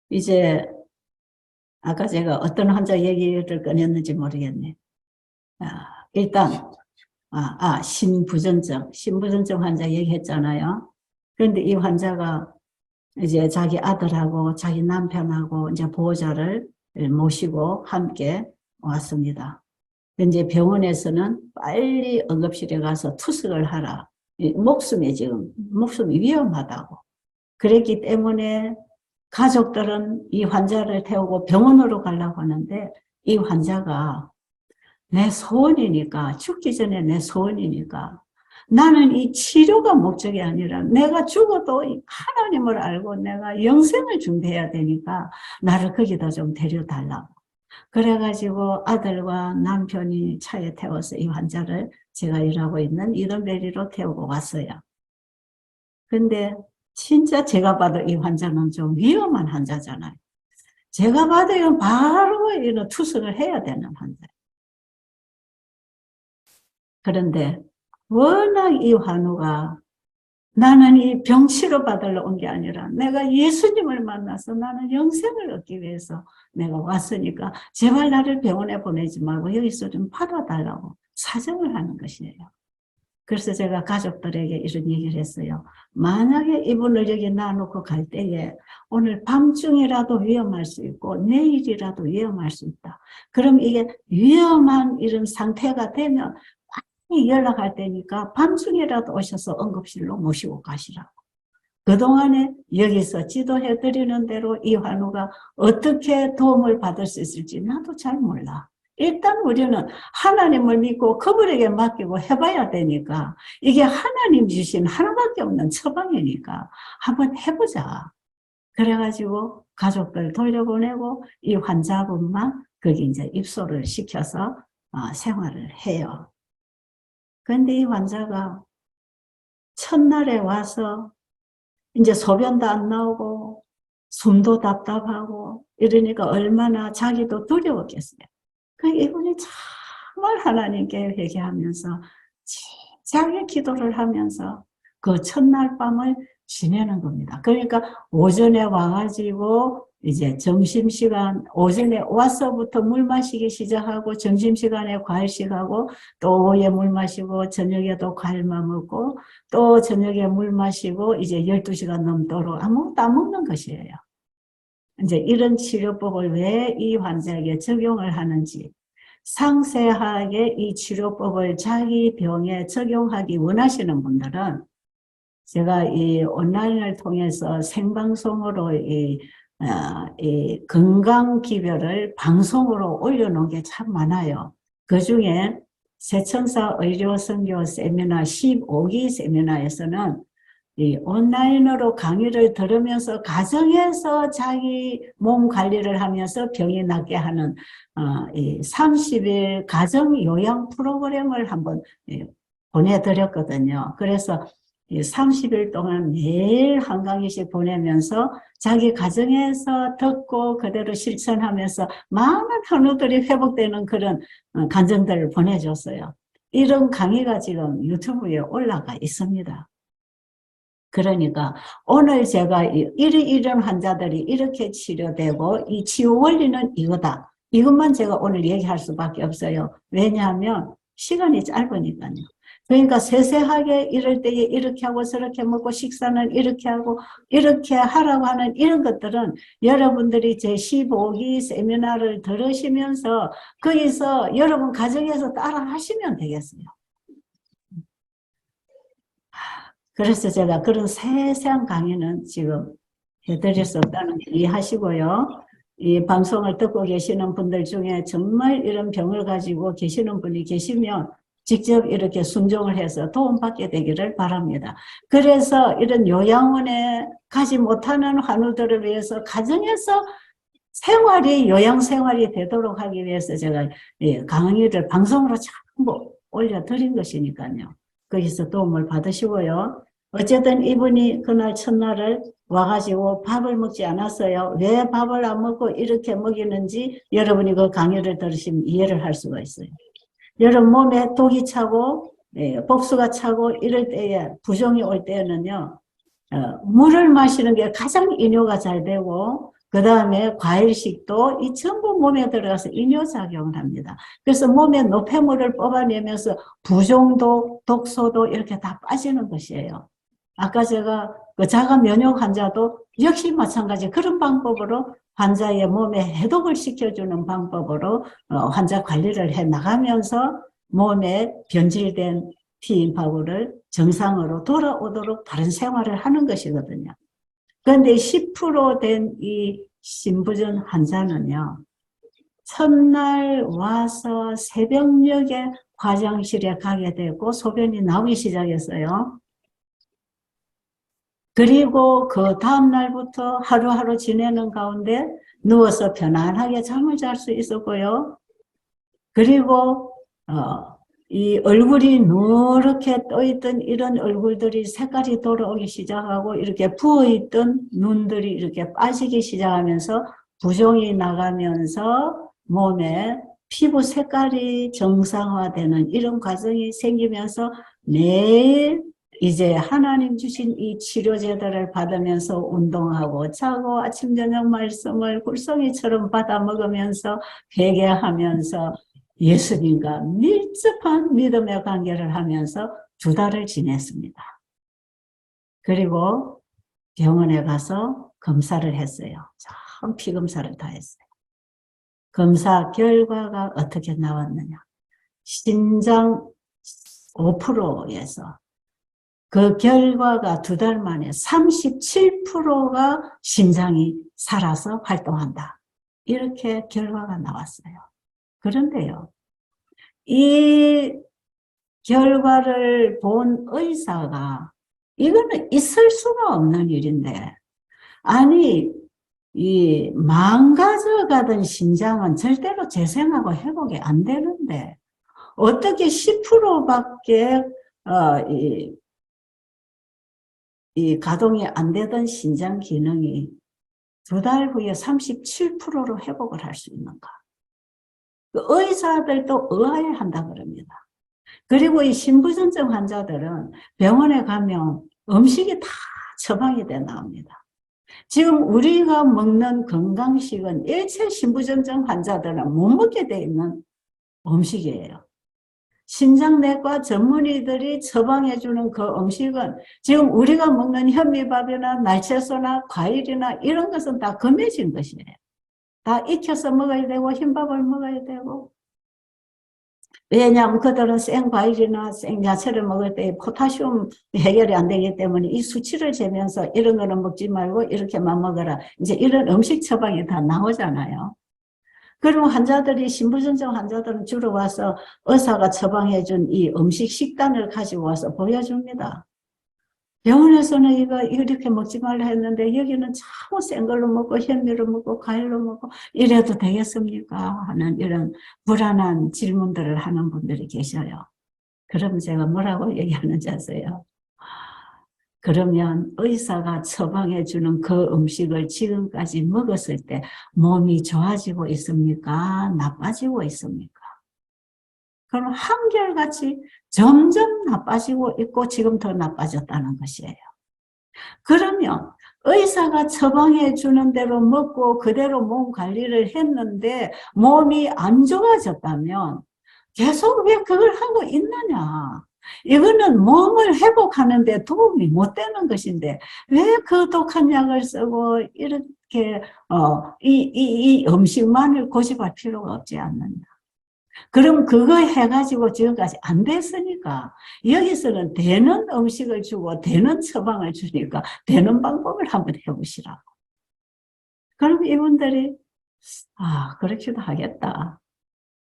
이제 아까 제가 어떤 환자 얘기를 꺼냈는지 모르겠네. 일단 신부전증 환자 얘기했잖아요. 그런데 이 환자가 이제 자기 아들하고 자기 남편하고 이제 보호자를 모시고 함께 왔습니다. 이제 병원에서는 빨리 응급실에 가서 투석을 하라. 목숨이 위험하다고. 그랬기 때문에 가족들은 이 환자를 태우고 병원으로 가려고 하는데 이 환자가 내 소원이니까, 죽기 전에 내 소원이니까 나는 이 치료가 목적이 아니라 내가 죽어도 하나님을 알고 내가 영생을 준비해야 되니까 나를 거기다 좀 데려달라고. 그래가지고 아들과 남편이 차에 태워서 이 환자를 제가 일하고 있는 이든베리로 태우고 왔어요. 근데 진짜 제가 봐도 이 환자는 좀 위험한 환자잖아요. 제가 봐도 이건 바로 이런 투석을 해야 되는 환자예요. 그런데 워낙 이 환우가 나는 이 병 치료 받으러 온 게 아니라 내가 예수님을 만나서 나는 영생을 얻기 위해서 내가 왔으니까 제발 나를 병원에 보내지 말고 여기서 좀 받아달라고 사정을 하는 것이에요. 그래서 제가 가족들에게 이런 얘기를 했어요. 만약에 이분을 여기 놔놓고 갈 때에 오늘 밤중이라도 위험할 수 있고 내일이라도 위험할 수 있다. 그럼 이게 위험한 이런 상태가 되면 빨리 연락할 테니까 밤중이라도 오셔서 응급실로 모시고 가시라고. 그동안에 여기서 지도해 드리는 대로 이 환우가 어떻게 도움을 받을 수 있을지 나도 잘 몰라. 일단 우리는 하나님을 믿고 그분에게 맡기고 해봐야 되니까 이게 하나님 주신 하나밖에 없는 처방이니까 한번 해보자. 그래가지고 가족들 돌려보내고 이 환자분만 거기 이제 입소를 시켜서 생활을 해요. 그런데 이 환자가 첫날에 와서 이제 소변도 안 나오고 숨도 답답하고 이러니까 얼마나 자기도 두려웠겠어요. 그 이분이 정말 하나님께 회개하면서 진지하게 기도를 하면서 그 첫날 밤을 지내는 겁니다. 그러니까 오전에 와가지고 이제 점심시간, 오전에 와서부터 물 마시기 시작하고, 점심시간에 과일식 하고, 또 오후에 물 마시고, 저녁에도 과일만 먹고, 또 저녁에 물 마시고, 이제 12시간 넘도록 아무것도 안 먹는 것이에요. 이제 이런 치료법을 왜 이 환자에게 적용을 하는지, 상세하게 이 치료법을 자기 병에 적용하기 원하시는 분들은 제가 이 온라인을 통해서 생방송으로 이 건강 기별을 방송으로 올려놓은 게 참 많아요. 그 중에 세천사 의료 선교 세미나 15기 세미나에서는 이 온라인으로 강의를 들으면서 가정에서 자기 몸 관리를 하면서 병이 낫게 하는 이 30일 가정 요양 프로그램을 한번 보내드렸거든요. 그래서 30일 동안 매일 한 강의씩 보내면서 자기 가정에서 듣고 그대로 실천하면서 많은 환우들이 회복되는 그런 간증들을 보내줬어요. 이런 강의가 지금 유튜브에 올라가 있습니다. 그러니까 오늘 제가 이런 환자들이 이렇게 치료되고 이 치유 원리는 이거다. 이것만 제가 오늘 얘기할 수밖에 없어요. 왜냐하면 시간이 짧으니까요. 그러니까 세세하게 이럴 때에 이렇게 하고 저렇게 먹고 식사는 이렇게 하고 이렇게 하라고 하는 이런 것들은 여러분들이 제 15기 세미나를 들으시면서 거기서 여러분 가정에서 따라 하시면 되겠어요. 그래서 제가 그런 세세한 강의는 지금 해드릴 수 없다는 게 이해하시고요. 이 방송을 듣고 계시는 분들 중에 정말 이런 병을 가지고 계시는 분이 계시면 직접 이렇게 순종을 해서 도움받게 되기를 바랍니다. 그래서 이런 요양원에 가지 못하는 환우들을 위해서 가정에서 생활이 요양생활이 되도록 하기 위해서 제가 강의를 방송으로 전부 올려드린 것이니까요. 거기서 도움을 받으시고요. 어쨌든 이분이 그날 첫날을 와가지고 밥을 먹지 않았어요. 왜 밥을 안 먹고 이렇게 먹이는지 여러분이 그 강의를 들으시면 이해를 할 수가 있어요. 여러분 몸에 독이 차고 복수가 차고 이럴 때에 부종이 올 때는요. 물을 마시는 게 가장 이뇨가 잘 되고 그 다음에 과일식도 이 전부 몸에 들어가서 이뇨작용을 합니다. 그래서 몸에 노폐물을 뽑아내면서 부종도 독소도 이렇게 다 빠지는 것이에요. 아까 제가 그 자가 면역 환자도 역시 마찬가지 그런 방법으로 환자의 몸에 해독을 시켜주는 방법으로 환자 관리를 해 나가면서 몸에 변질된 피임파구를 정상으로 돌아오도록 다른 생활을 하는 것이거든요. 그런데 10% 된 이 신부전 환자는요, 첫날 와서 새벽녘에 화장실에 가게 되고 소변이 나오기 시작했어요. 그리고 그 다음날부터 하루하루 지내는 가운데 누워서 편안하게 잠을 잘 수 있었고요. 그리고 이 얼굴이 누렇게 떠있던 이런 얼굴들이 색깔이 돌아오기 시작하고 이렇게 부어있던 눈들이 이렇게 빠지기 시작하면서 부종이 나가면서 몸에 피부 색깔이 정상화되는 이런 과정이 생기면서 매일 이제 하나님 주신 이 치료제들을 받으면서 운동하고 자고 아침 저녁 말씀을 굴성이처럼 받아 먹으면서 회개하면서 예수님과 밀접한 믿음의 관계를 하면서 2달을 지냈습니다. 그리고 병원에 가서 검사를 했어요. 전 피검사를 다 했어요. 검사 결과가 어떻게 나왔느냐. 심장 5%에서 그 결과가 2달 만에 37%가 심장이 살아서 활동한다. 이렇게 결과가 나왔어요. 그런데요, 이 결과를 본 의사가 이거는 있을 수가 없는 일인데, 아니, 이 망가져가던 심장은 절대로 재생하고 회복이 안 되는데, 어떻게 10%밖에, 이 가동이 안 되던 심장 기능이 2달 후에 37%로 회복을 할 수 있는가? 그 의사들도 의아해한다 그럽니다. 그리고 이 신부전증 환자들은 병원에 가면 음식이 다 처방이 돼 나옵니다. 지금 우리가 먹는 건강식은 일체 신부전증 환자들은 못 먹게 돼 있는 음식이에요. 신장내과 전문의들이 처방해주는 그 음식은 지금 우리가 먹는 현미밥이나 날채소나 과일이나 이런 것은 다 금해진 것이에요. 다 익혀서 먹어야 되고 흰밥을 먹어야 되고. 왜냐하면 그들은 생과일이나 생야채를 먹을 때 포타슘 해결이 안 되기 때문에 이 수치를 재면서 이런 거는 먹지 말고 이렇게만 먹어라. 이제 이런 음식 처방이 다 나오잖아요. 그리고 환자들이, 신부전증 환자들은 주로 와서 의사가 처방해준 이 음식 식단을 가지고 와서 보여줍니다. 병원에서는 이거 이렇게 먹지 말라 했는데 여기는 자꾸 센 걸로 먹고 현미로 먹고 과일로 먹고 이래도 되겠습니까? 하는 이런 불안한 질문들을 하는 분들이 계셔요. 그럼 제가 뭐라고 얘기하는지 아세요? 그러면 의사가 처방해 주는 그 음식을 지금까지 먹었을 때 몸이 좋아지고 있습니까? 나빠지고 있습니까? 그럼 한결같이 점점 나빠지고 있고 지금 더 나빠졌다는 것이에요. 그러면 의사가 처방해 주는 대로 먹고 그대로 몸 관리를 했는데 몸이 안 좋아졌다면 계속 왜 그걸 하고 있느냐? 이거는 몸을 회복하는 데 도움이 못 되는 것인데 왜 그 독한 약을 쓰고 이렇게 이 음식만을 고집할 필요가 없지 않느냐? 그럼 그거 해가지고 지금까지 안 됐으니까 여기서는 되는 음식을 주고 되는 처방을 주니까 되는 방법을 한번 해보시라고. 그럼 이분들이 그렇게도 하겠다.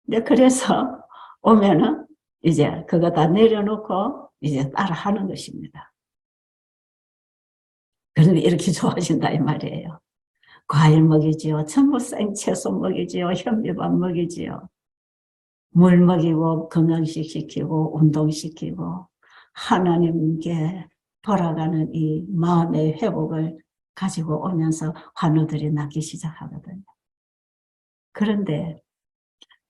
이제 그래서 오면은 이제 그거 다 내려놓고 이제 따라 하는 것입니다. 그런데 이렇게 좋아진다 이 말이에요. 과일 먹이지요. 전부 생채소 먹이지요. 현미밥 먹이지요. 물 먹이고 건강시키고 운동시키고 하나님께 돌아가는 이 마음의 회복을 가지고 오면서 환우들이 낫기 시작하거든요. 그런데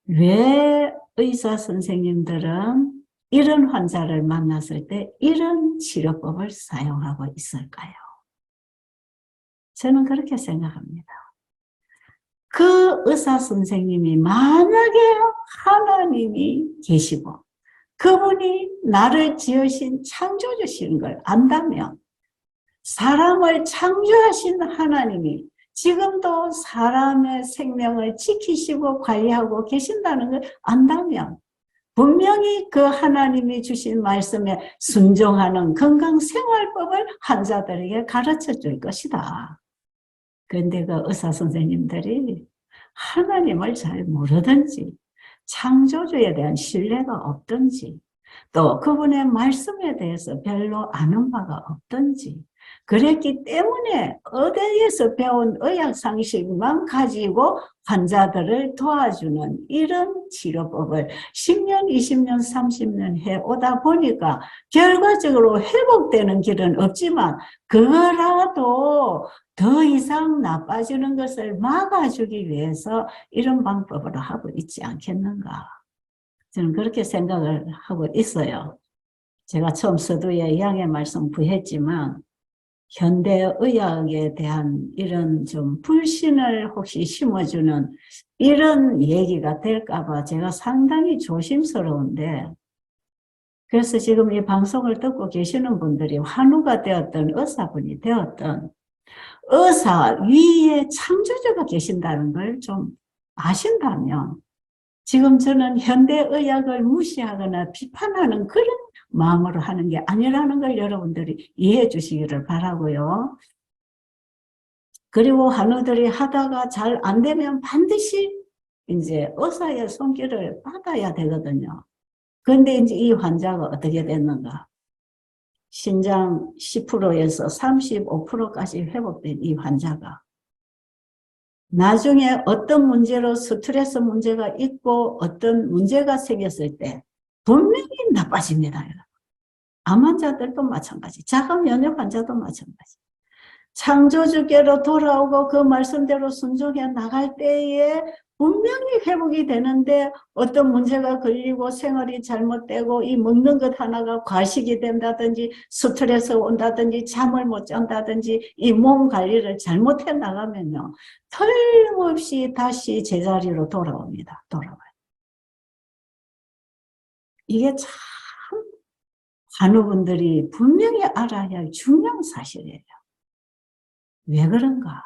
왜 의사 선생님들은 이런 환자를 만났을 때 이런 치료법을 사용하고 있을까요? 저는 그렇게 생각합니다. 그 의사 선생님이 만약에 하나님이 계시고 그분이 나를 지으신 창조주신 걸 안다면 사람을 창조하신 하나님이 지금도 사람의 생명을 지키시고 관리하고 계신다는 걸 안다면 분명히 그 하나님이 주신 말씀에 순종하는 건강생활법을 환자들에게 가르쳐 줄 것이다. 그런데 그 의사 선생님들이 하나님을 잘 모르든지 창조주에 대한 신뢰가 없든지 또 그분의 말씀에 대해서 별로 아는 바가 없든지 그랬기 때문에 어디에서 배운 의학 상식만 가지고 환자들을 도와주는 이런 치료법을 10년, 20년, 30년 해오다 보니까 결과적으로 회복되는 길은 없지만 그거라도 더 이상 나빠지는 것을 막아주기 위해서 이런 방법으로 하고 있지 않겠는가. 저는 그렇게 생각을 하고 있어요. 제가 처음 서두에 양의 말씀 부했지만 현대의학에 대한 이런 좀 불신을 혹시 심어주는 이런 얘기가 될까봐 제가 상당히 조심스러운데 그래서 지금 이 방송을 듣고 계시는 분들이 환우가 되었던 의사분이 되었던 의사 위에 창조주가 계신다는 걸 좀 아신다면 지금 저는 현대의학을 무시하거나 비판하는 그런 마음으로 하는 게 아니라는 걸 여러분들이 이해해 주시기를 바라고요. 그리고 환우들이 하다가 잘 안 되면 반드시 이제 의사의 손길을 받아야 되거든요. 그런데 이제 이 환자가 어떻게 됐는가? 신장 10%에서 35%까지 회복된 이 환자가 나중에 어떤 문제로 스트레스 문제가 있고 어떤 문제가 생겼을 때 분명히 나빠집니다. 암 환자들도 마찬가지, 자가 면역 환자도 마찬가지. 창조주께로 돌아오고 그 말씀대로 순종해 나갈 때에 분명히 회복이 되는데 어떤 문제가 걸리고 생활이 잘못되고 이 먹는 것 하나가 과식이 된다든지 스트레스가 온다든지 잠을 못 잔다든지 이 몸 관리를 잘못해 나가면요. 틀림없이 다시 제자리로 돌아옵니다. 돌아와요. 이게 참 환우분들이 분명히 알아야 할 중요한 사실이에요. 왜 그런가?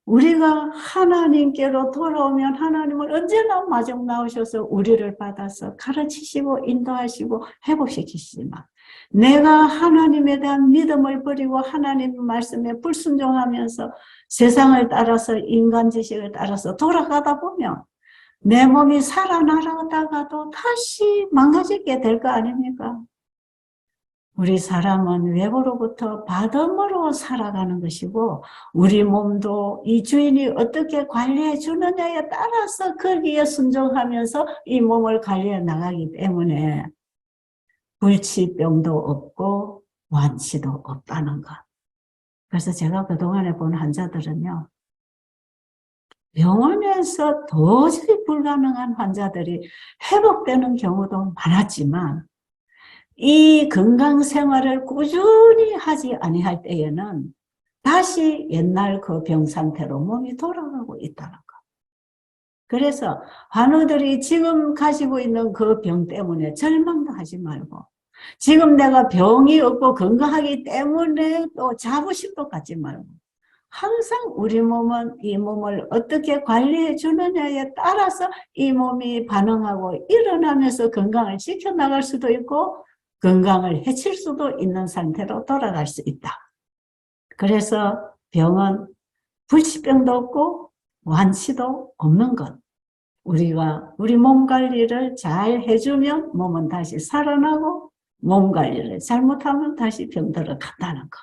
우리가 하나님께로 돌아오면 하나님은 언제나 마중 나오셔서 우리를 받아서 가르치시고 인도하시고 회복시키시지만 내가 하나님에 대한 믿음을 버리고 하나님 말씀에 불순종하면서 세상을 따라서 인간 지식을 따라서 돌아가다 보면 내 몸이 살아나가다가도 다시 망가지게 될 거 아닙니까? 우리 사람은 외부로부터 받음으로 살아가는 것이고 우리 몸도 이 주인이 어떻게 관리해 주느냐에 따라서 거기에 순종하면서 이 몸을 관리해 나가기 때문에 불치병도 없고 완치도 없다는 것. 그래서 제가 그동안에 본 환자들은요. 병원에서 도저히 불가능한 환자들이 회복되는 경우도 많았지만 이 건강 생활을 꾸준히 하지 아니할 때에는 다시 옛날 그 병 상태로 몸이 돌아가고 있다는 거. 그래서 환우들이 지금 가지고 있는 그 병 때문에 절망도 하지 말고 지금 내가 병이 없고 건강하기 때문에 또 자부심도 갖지 말고 항상 우리 몸은 이 몸을 어떻게 관리해 주느냐에 따라서 이 몸이 반응하고 일어나면서 건강을 지켜나갈 수도 있고 건강을 해칠 수도 있는 상태로 돌아갈 수 있다. 그래서 병은 불치병도 없고 완치도 없는 것. 우리가 우리 몸 관리를 잘 해주면 몸은 다시 살아나고 몸 관리를 잘못하면 다시 병들어 간다는 것.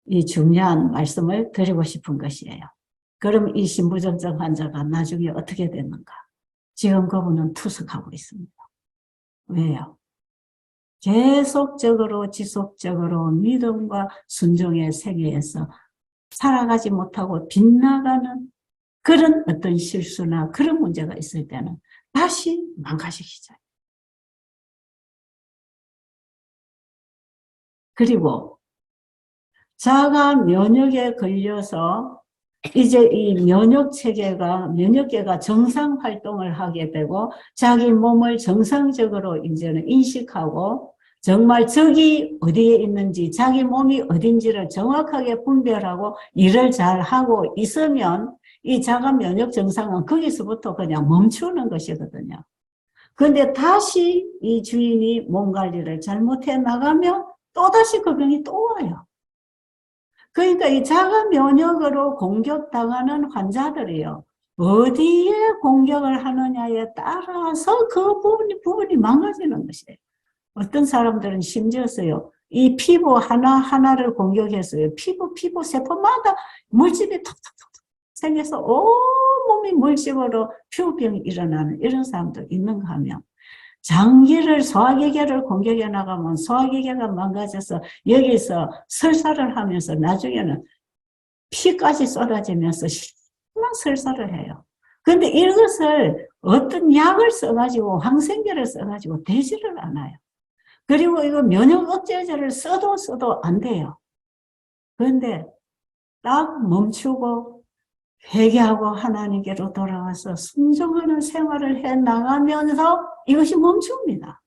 이 중요한 말씀을 드리고 싶은 것이에요. 그럼 이 신부전증 환자가 나중에 어떻게 됐는가? 지금 그분은 투석하고 있습니다. 왜요? 계속적으로 지속적으로 믿음과 순종의 세계에서 살아가지 못하고 빗나가는 그런 어떤 실수나 그런 문제가 있을 때는 다시 망가지시죠. 그리고 자가 면역에 걸려서 이제 이 면역계가 정상 활동을 하게 되고 자기 몸을 정상적으로 이제는 인식하고 정말 적이 어디에 있는지 자기 몸이 어딘지를 정확하게 분별하고 일을 잘 하고 있으면 이 자가 면역 정상은 거기서부터 그냥 멈추는 것이거든요. 그런데 다시 이 주인이 몸 관리를 잘못해 나가면 또다시 그 병이 또 와요. 그러니까 이 자가 면역으로 공격당하는 환자들이요. 어디에 공격을 하느냐에 따라서 그 부분이 망가지는 것이에요. 어떤 사람들은 심지어서요. 이 피부 하나하나를 공격해서요. 피부 세포마다 물집이 톡톡톡 생겨서 온몸이 물집으로 피부병이 일어나는 이런 사람도 있는가 하면 장기를 소화기계를 공격해 나가면 소화기계가 망가져서 여기서 설사를 하면서 나중에는 피까지 쏟아지면서 심한 설사를 해요. 그런데 이것을 어떤 약을 써가지고 항생제를 써가지고 되지를 않아요. 그리고 이거 면역 억제제를 써도 안 돼요. 그런데 딱 멈추고 회개하고 하나님께로 돌아와서 순종하는 생활을 해 나가면서 이것이 멈춥니다.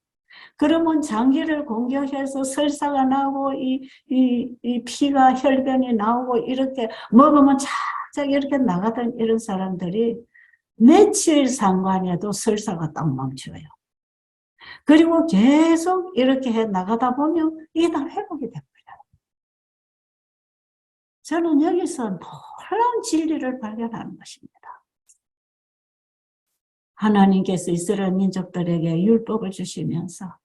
그러면 장기를 공격해서 설사가 나고 이 피가 혈변이 나오고 이렇게 먹으면 착착 이렇게 나가던 이런 사람들이 며칠 상관에도 설사가 딱 멈춰요. 그리고 계속 이렇게 해 나가다 보면 이게 다 회복이 됩니다. 저는 여기서 놀라운 진리를 발견하는 것입니다. 하나님께서 이스라엘 민족들에게 율법을 주시면서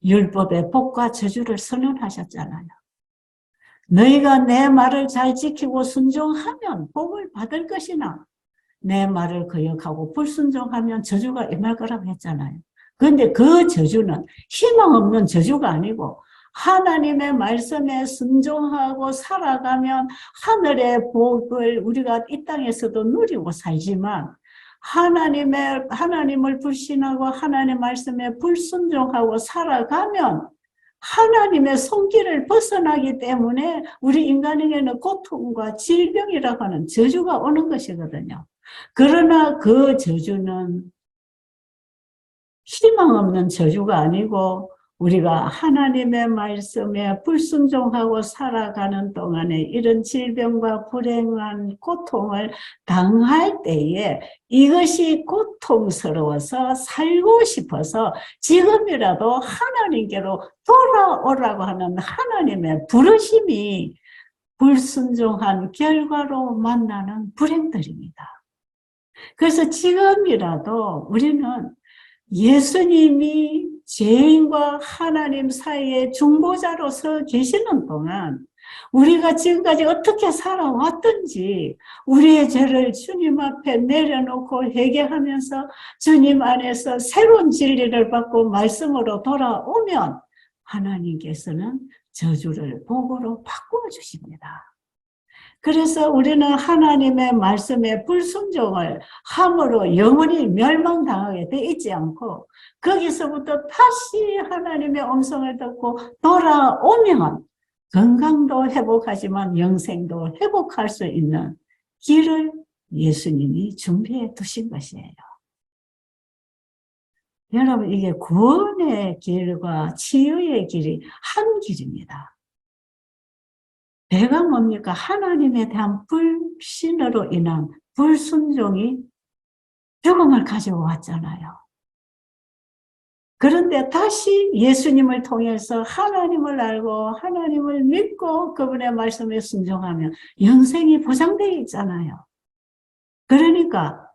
율법의 복과 저주를 선언하셨잖아요. 너희가 내 말을 잘 지키고 순종하면 복을 받을 것이나 내 말을 거역하고 불순종하면 저주가 임할 거라고 했잖아요. 그런데 그 저주는 희망 없는 저주가 아니고 하나님의 말씀에 순종하고 살아가면 하늘의 복을 우리가 이 땅에서도 누리고 살지만, 하나님을 불신하고 하나님의 말씀에 불순종하고 살아가면 하나님의 손길을 벗어나기 때문에 우리 인간에게는 고통과 질병이라고 하는 저주가 오는 것이거든요. 그러나 그 저주는 희망 없는 저주가 아니고, 우리가 하나님의 말씀에 불순종하고 살아가는 동안에 이런 질병과 불행한 고통을 당할 때에 이것이 고통스러워서 살고 싶어서 지금이라도 하나님께로 돌아오라고 하는 하나님의 부르심이 불순종한 결과로 만나는 불행들입니다. 그래서 지금이라도 우리는 예수님이 죄인과 하나님 사이에 중보자로서 계시는 동안 우리가 지금까지 어떻게 살아왔든지 우리의 죄를 주님 앞에 내려놓고 회개하면서 주님 안에서 새로운 진리를 받고 말씀으로 돌아오면 하나님께서는 저주를 복으로 바꾸어 주십니다. 그래서 우리는 하나님의 말씀에 불순종을 함으로 영원히 멸망당하게 돼 있지 않고, 거기서부터 다시 하나님의 음성을 듣고 돌아오면 건강도 회복하지만 영생도 회복할 수 있는 길을 예수님이 준비해 두신 것이에요. 여러분, 이게 구원의 길과 치유의 길이 한 길입니다. 배가 뭡니까? 하나님에 대한 불신으로 인한 불순종이 죽음을 가지고 왔잖아요. 그런데 다시 예수님을 통해서 하나님을 알고 하나님을 믿고 그분의 말씀에 순종하면 영생이 보장되어 있잖아요. 그러니까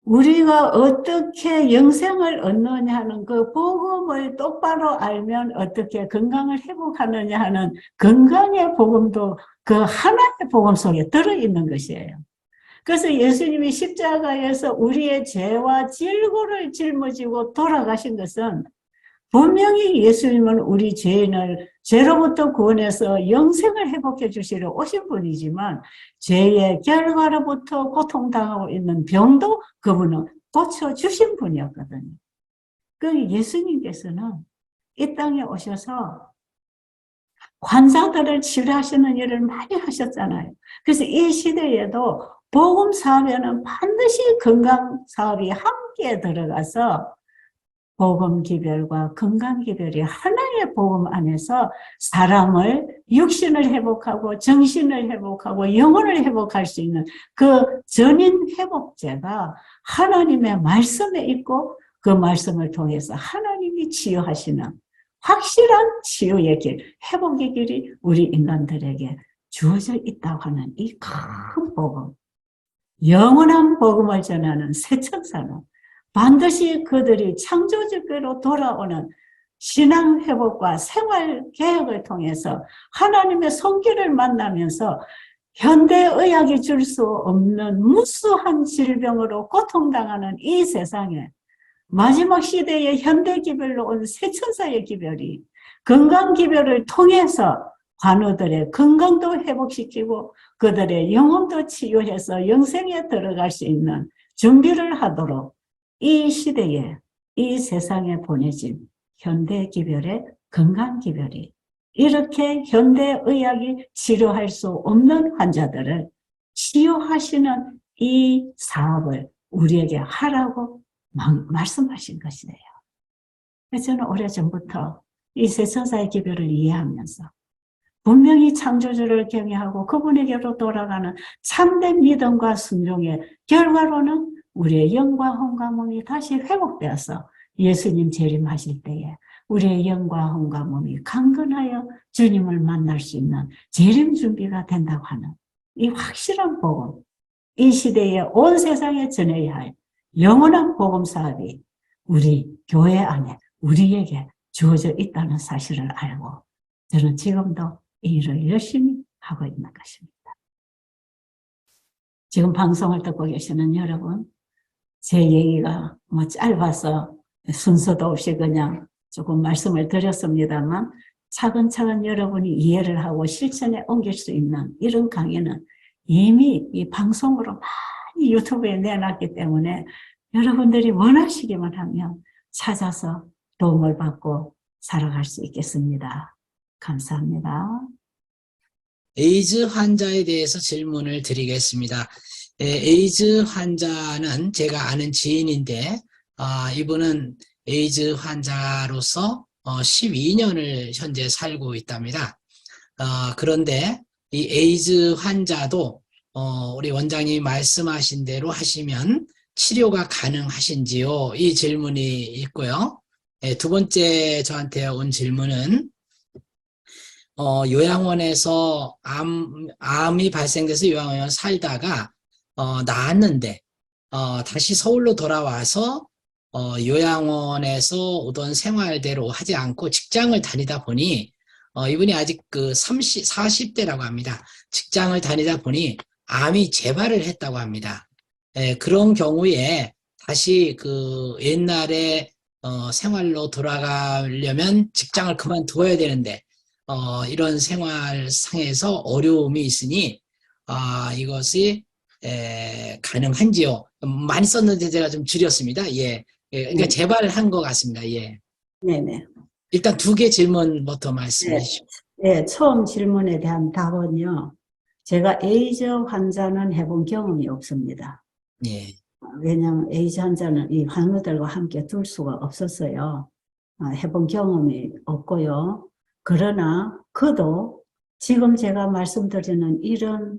우리가 어떻게 영생을 얻느냐 하는 그 복음을 똑바로 알면 어떻게 건강을 회복하느냐 하는 건강의 복음도 그 하나의 복음 속에 들어있는 것이에요. 그래서 예수님이 십자가에서 우리의 죄와 질고를 짊어지고 돌아가신 것은 분명히 예수님은 우리 죄인을 죄로부터 구원해서 영생을 회복해 주시러 오신 분이지만 죄의 결과로부터 고통당하고 있는 병도 그분은 고쳐주신 분이었거든요. 그 예수님께서는 이 땅에 오셔서 환자들을 치료하시는 일을 많이 하셨잖아요. 그래서 이 시대에도 복음 사업에는 반드시 건강 사업이 함께 들어가서 복음 기별과 건강 기별이 하나의 복음 안에서 사람을 육신을 회복하고 정신을 회복하고 영혼을 회복할 수 있는 그 전인 회복제가 하나님의 말씀에 있고 그 말씀을 통해서 하나님이 치유하시는 확실한 치유의 길, 회복의 길이 우리 인간들에게 주어져 있다고 하는 이 큰 복음, 영원한 복음을 전하는 새 천사는 반드시 그들이 창조주께로 돌아오는 신앙 회복과 생활 개혁을 통해서 하나님의 손길을 만나면서 현대의학이 줄 수 없는 무수한 질병으로 고통당하는 이 세상에 마지막 시대의 현대 기별로 온 새 천사의 기별이 건강 기별을 통해서 관우들의 건강도 회복시키고 그들의 영혼도 치유해서 영생에 들어갈 수 있는 준비를 하도록 이 시대에 이 세상에 보내진 현대 기별의 건강 기별이 이렇게 현대 의학이 치료할 수 없는 환자들을 치유하시는 이 사업을 우리에게 하라고 말씀하신 것이에요. 그래서 저는 오래전부터 이 세천사의 기별을 이해하면서 분명히 창조주를 경외하고 그분에게로 돌아가는 참된 믿음과 순종의 결과로는 우리의 영과 혼과 몸이 다시 회복되어서 예수님 재림하실 때에 우리의 영과 혼과 몸이 강건하여 주님을 만날 수 있는 재림 준비가 된다고 하는 이 확실한 복음, 이 시대에 온 세상에 전해야 할 영원한 복음 사업이 우리 교회 안에 우리에게 주어져 있다는 사실을 알고 저는 지금도 이 일을 열심히 하고 있는 것입니다. 지금 방송을 듣고 계시는 여러분, 제 얘기가 짧아서 순서도 없이 그냥 조금 말씀을 드렸습니다만 차근차근 여러분이 이해를 하고 실천에 옮길 수 있는 이런 강의는 이미 이 방송으로 많이 유튜브에 내놨기 때문에 여러분들이 원하시기만 하면 찾아서 도움을 받고 살아갈 수 있겠습니다. 감사합니다. 에이즈 환자에 대해서 질문을 드리겠습니다. 에이즈 환자는 제가 아는 지인인데, 이분은 에이즈 환자로서 12년을 현재 살고 있답니다. 그런데 이 에이즈 환자도 우리 원장님이 말씀하신 대로 하시면 치료가 가능하신지요? 이 질문이 있고요. 두 번째 저한테 온 질문은 요양원에서 암이 발생돼서 요양원에 살다가 나았는데 다시 서울로 돌아와서 요양원에서 오던 생활대로 하지 않고 직장을 다니다 보니 이분이 아직 그 40대라고 합니다. 직장을 다니다 보니 암이 재발을 했다고 합니다. 그런 경우에 다시 그 옛날에 생활로 돌아가려면 직장을 그만둬야 되는데 이런 생활상에서 어려움이 있으니 이것이 가능한지요? 많이 썼는데 제가 좀 줄였습니다. 예, 그러니까 네. 재발한 것 같습니다. 예. 네네. 일단 두 개 질문부터 말씀해 주십시오. 네, 처음 질문에 대한 답은요. 제가 에이즈 환자는 해본 경험이 없습니다. 예. 왜냐하면 에이즈 환자는 이 환우들과 함께 둘 수가 없었어요. 해본 경험이 없고요. 그러나 그도 지금 제가 말씀드리는 이런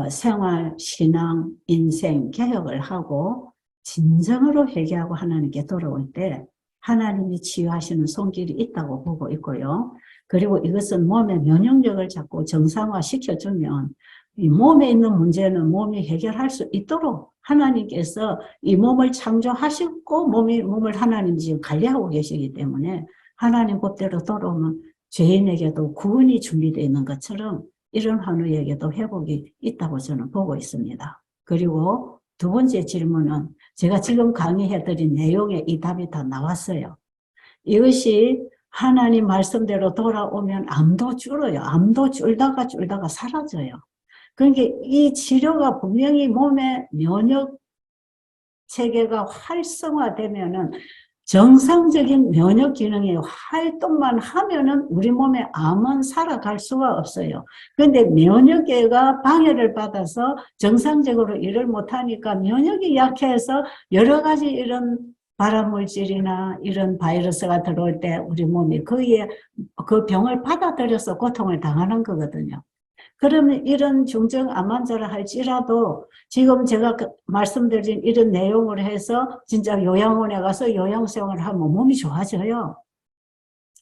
생활, 신앙, 인생 개혁을 하고 진정으로 회개하고 하나님께 돌아올 때 하나님이 치유하시는 손길이 있다고 보고 있고요. 그리고 이것은 몸의 면역력을 자꾸 정상화 시켜주면 이 몸에 있는 문제는 몸이 해결할 수 있도록 하나님께서 이 몸을 창조하시고 몸을 하나님이 지금 관리하고 계시기 때문에 하나님 법대로 돌아오면 죄인에게도 구원이 준비되어 있는 것처럼 이런 환우에게도 회복이 있다고 저는 보고 있습니다. 그리고 두 번째 질문은 제가 지금 강의해드린 내용에 이 답이 다 나왔어요. 이것이 하나님 말씀대로 돌아오면 암도 줄어요. 암도 줄다가 사라져요. 그러니까 이 치료가 분명히 몸의 면역 체계가 활성화되면은 정상적인 면역 기능의 활동만 하면은 우리 몸의 암은 살아갈 수가 없어요. 그런데 면역계가 방해를 받아서 정상적으로 일을 못하니까 면역이 약해서 여러 가지 이런 발암물질이나 이런 바이러스가 들어올 때 우리 몸이 거기에 그 병을 받아들여서 고통을 당하는 거거든요. 그러면 이런 중증 암 환자라 할지라도 지금 제가 말씀드린 이런 내용을 해서 진짜 요양원에 가서 요양생활을 하면 몸이 좋아져요.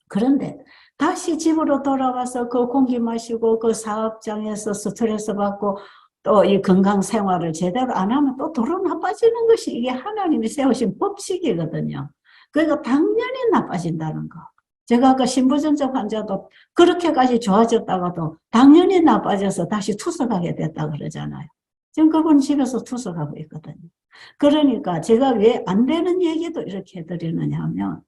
그런데 다시 집으로 돌아와서 그 공기 마시고 그 사업장에서 스트레스 받고 또 이 건강 생활을 제대로 안 하면 또 도로 나빠지는 것이 이게 하나님이 세우신 법칙이거든요. 그러니까 당연히 나빠진다는 거. 제가 아까 신부전증 환자도 그렇게까지 좋아졌다가도 당연히 나빠져서 다시 투석하게 됐다 그러잖아요. 지금 그분 집에서 투석하고 있거든요. 그러니까 제가 왜 안 되는 얘기도 이렇게 해드리느냐 하면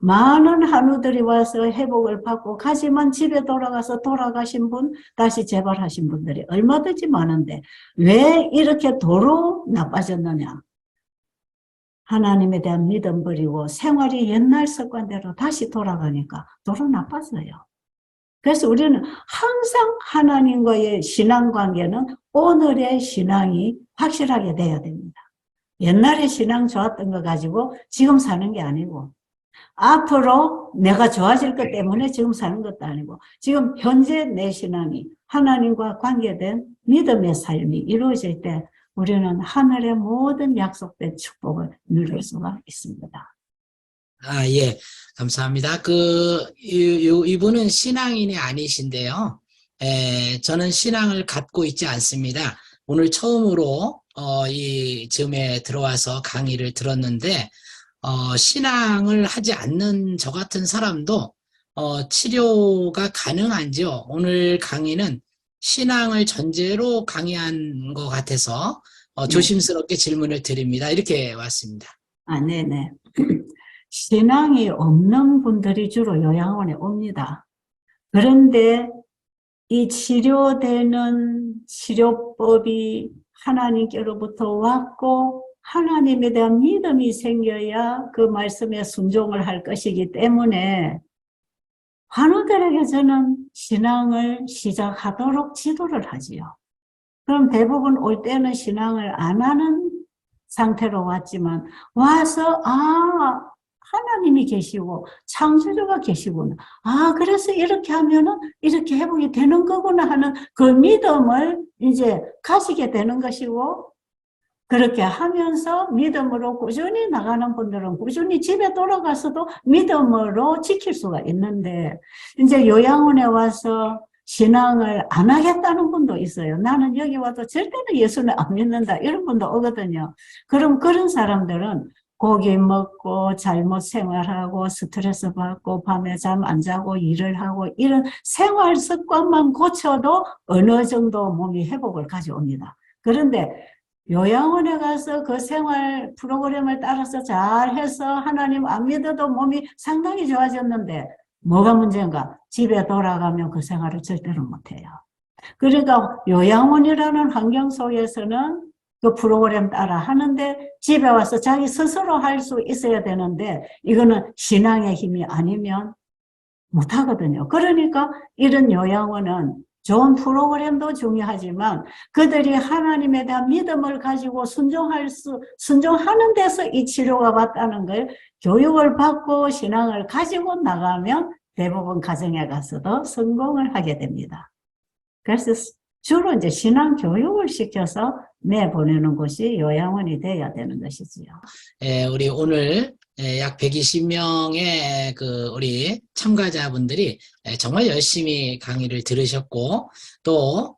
많은 한우들이 와서 회복을 받고 가지만 집에 돌아가서 돌아가신 분, 다시 재발하신 분들이 얼마든지 많은데 왜 이렇게 도로 나빠졌느냐. 하나님에 대한 믿음 버리고 생활이 옛날 습관대로 다시 돌아가니까 도로 나빠져요. 그래서 우리는 항상 하나님과의 신앙관계는 오늘의 신앙이 확실하게 돼야 됩니다. 옛날에 신앙 좋았던 거 가지고 지금 사는 게 아니고 앞으로 내가 좋아질 것 때문에 지금 사는 것도 아니고 지금 현재 내 신앙이 하나님과 관계된 믿음의 삶이 이루어질 때 우리는 하늘의 모든 약속된 축복을 누릴 수가 있습니다. 예, 감사합니다. 이분은 신앙인이 아니신데요. 저는 신앙을 갖고 있지 않습니다. 오늘 처음으로 이 즈음에 들어와서 강의를 들었는데 신앙을 하지 않는 저 같은 사람도 치료가 가능한지요? 오늘 강의는 신앙을 전제로 강의한 것 같아서 조심스럽게 질문을 드립니다. 이렇게 왔습니다. 네네. 신앙이 없는 분들이 주로 요양원에 옵니다. 그런데 이 치료되는 치료법이 하나님께로부터 왔고 하나님에 대한 믿음이 생겨야 그 말씀에 순종을 할 것이기 때문에 환우들에게 저는 신앙을 시작하도록 지도를 하지요. 그럼 대부분 올 때는 신앙을 안 하는 상태로 왔지만 와서 하나님이 계시고 창조주가 계시구나. 그래서 이렇게 하면은 이렇게 회복이 되는 거구나 하는 그 믿음을 이제 가지게 되는 것이고 그렇게 하면서 믿음으로 꾸준히 나가는 분들은 꾸준히 집에 돌아가서도 믿음으로 지킬 수가 있는데 이제 요양원에 와서 신앙을 안 하겠다는 분도 있어요. 나는 여기 와도 절대로 예수는 안 믿는다. 이런 분도 오거든요. 그럼 그런 사람들은 고기 먹고 잘못 생활하고 스트레스 받고 밤에 잠 안 자고 일을 하고 이런 생활 습관만 고쳐도 어느 정도 몸이 회복을 가져옵니다. 그런데 요양원에 가서 그 생활 프로그램을 따라서 잘해서 하나님 안 믿어도 몸이 상당히 좋아졌는데 뭐가 문제인가? 집에 돌아가면 그 생활을 절대로 못해요. 그러니까 요양원이라는 환경 속에서는 그 프로그램 따라 하는데 집에 와서 자기 스스로 할 수 있어야 되는데 이거는 신앙의 힘이 아니면 못하거든요. 그러니까 이런 요양원은 좋은 프로그램도 중요하지만 그들이 하나님에 대한 믿음을 가지고 순종하는 데서 이 치료가 왔다는 걸 교육을 받고 신앙을 가지고 나가면 대부분 가정에 가서도 성공을 하게 됩니다. 그래서 주로 이제 신앙 교육을 시켜서 내보내는 곳이 요양원이 돼야 되는 것이지요. 우리 오늘 약 120명의 우리 참가자분들이 정말 열심히 강의를 들으셨고 또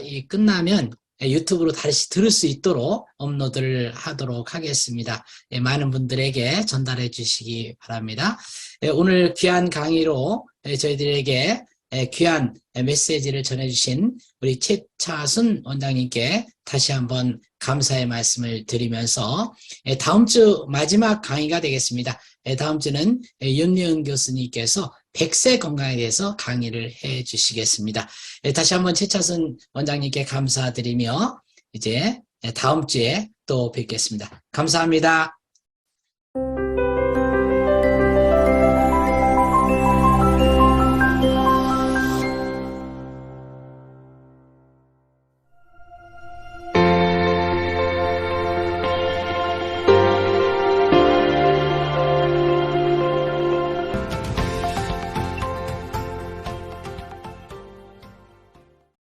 이 끝나면 유튜브로 다시 들을 수 있도록 업로드를 하도록 하겠습니다. 많은 분들에게 전달해 주시기 바랍니다. 오늘 귀한 강의로 저희들에게 귀한 메시지를 전해주신 우리 최차순 원장님께 다시 한번 감사의 말씀을 드리면서 다음 주 마지막 강의가 되겠습니다. 다음 주는 윤리은 교수님께서 100세 건강에 대해서 강의를 해 주시겠습니다. 다시 한번 최차순 원장님께 감사드리며 이제 다음 주에 또 뵙겠습니다. 감사합니다.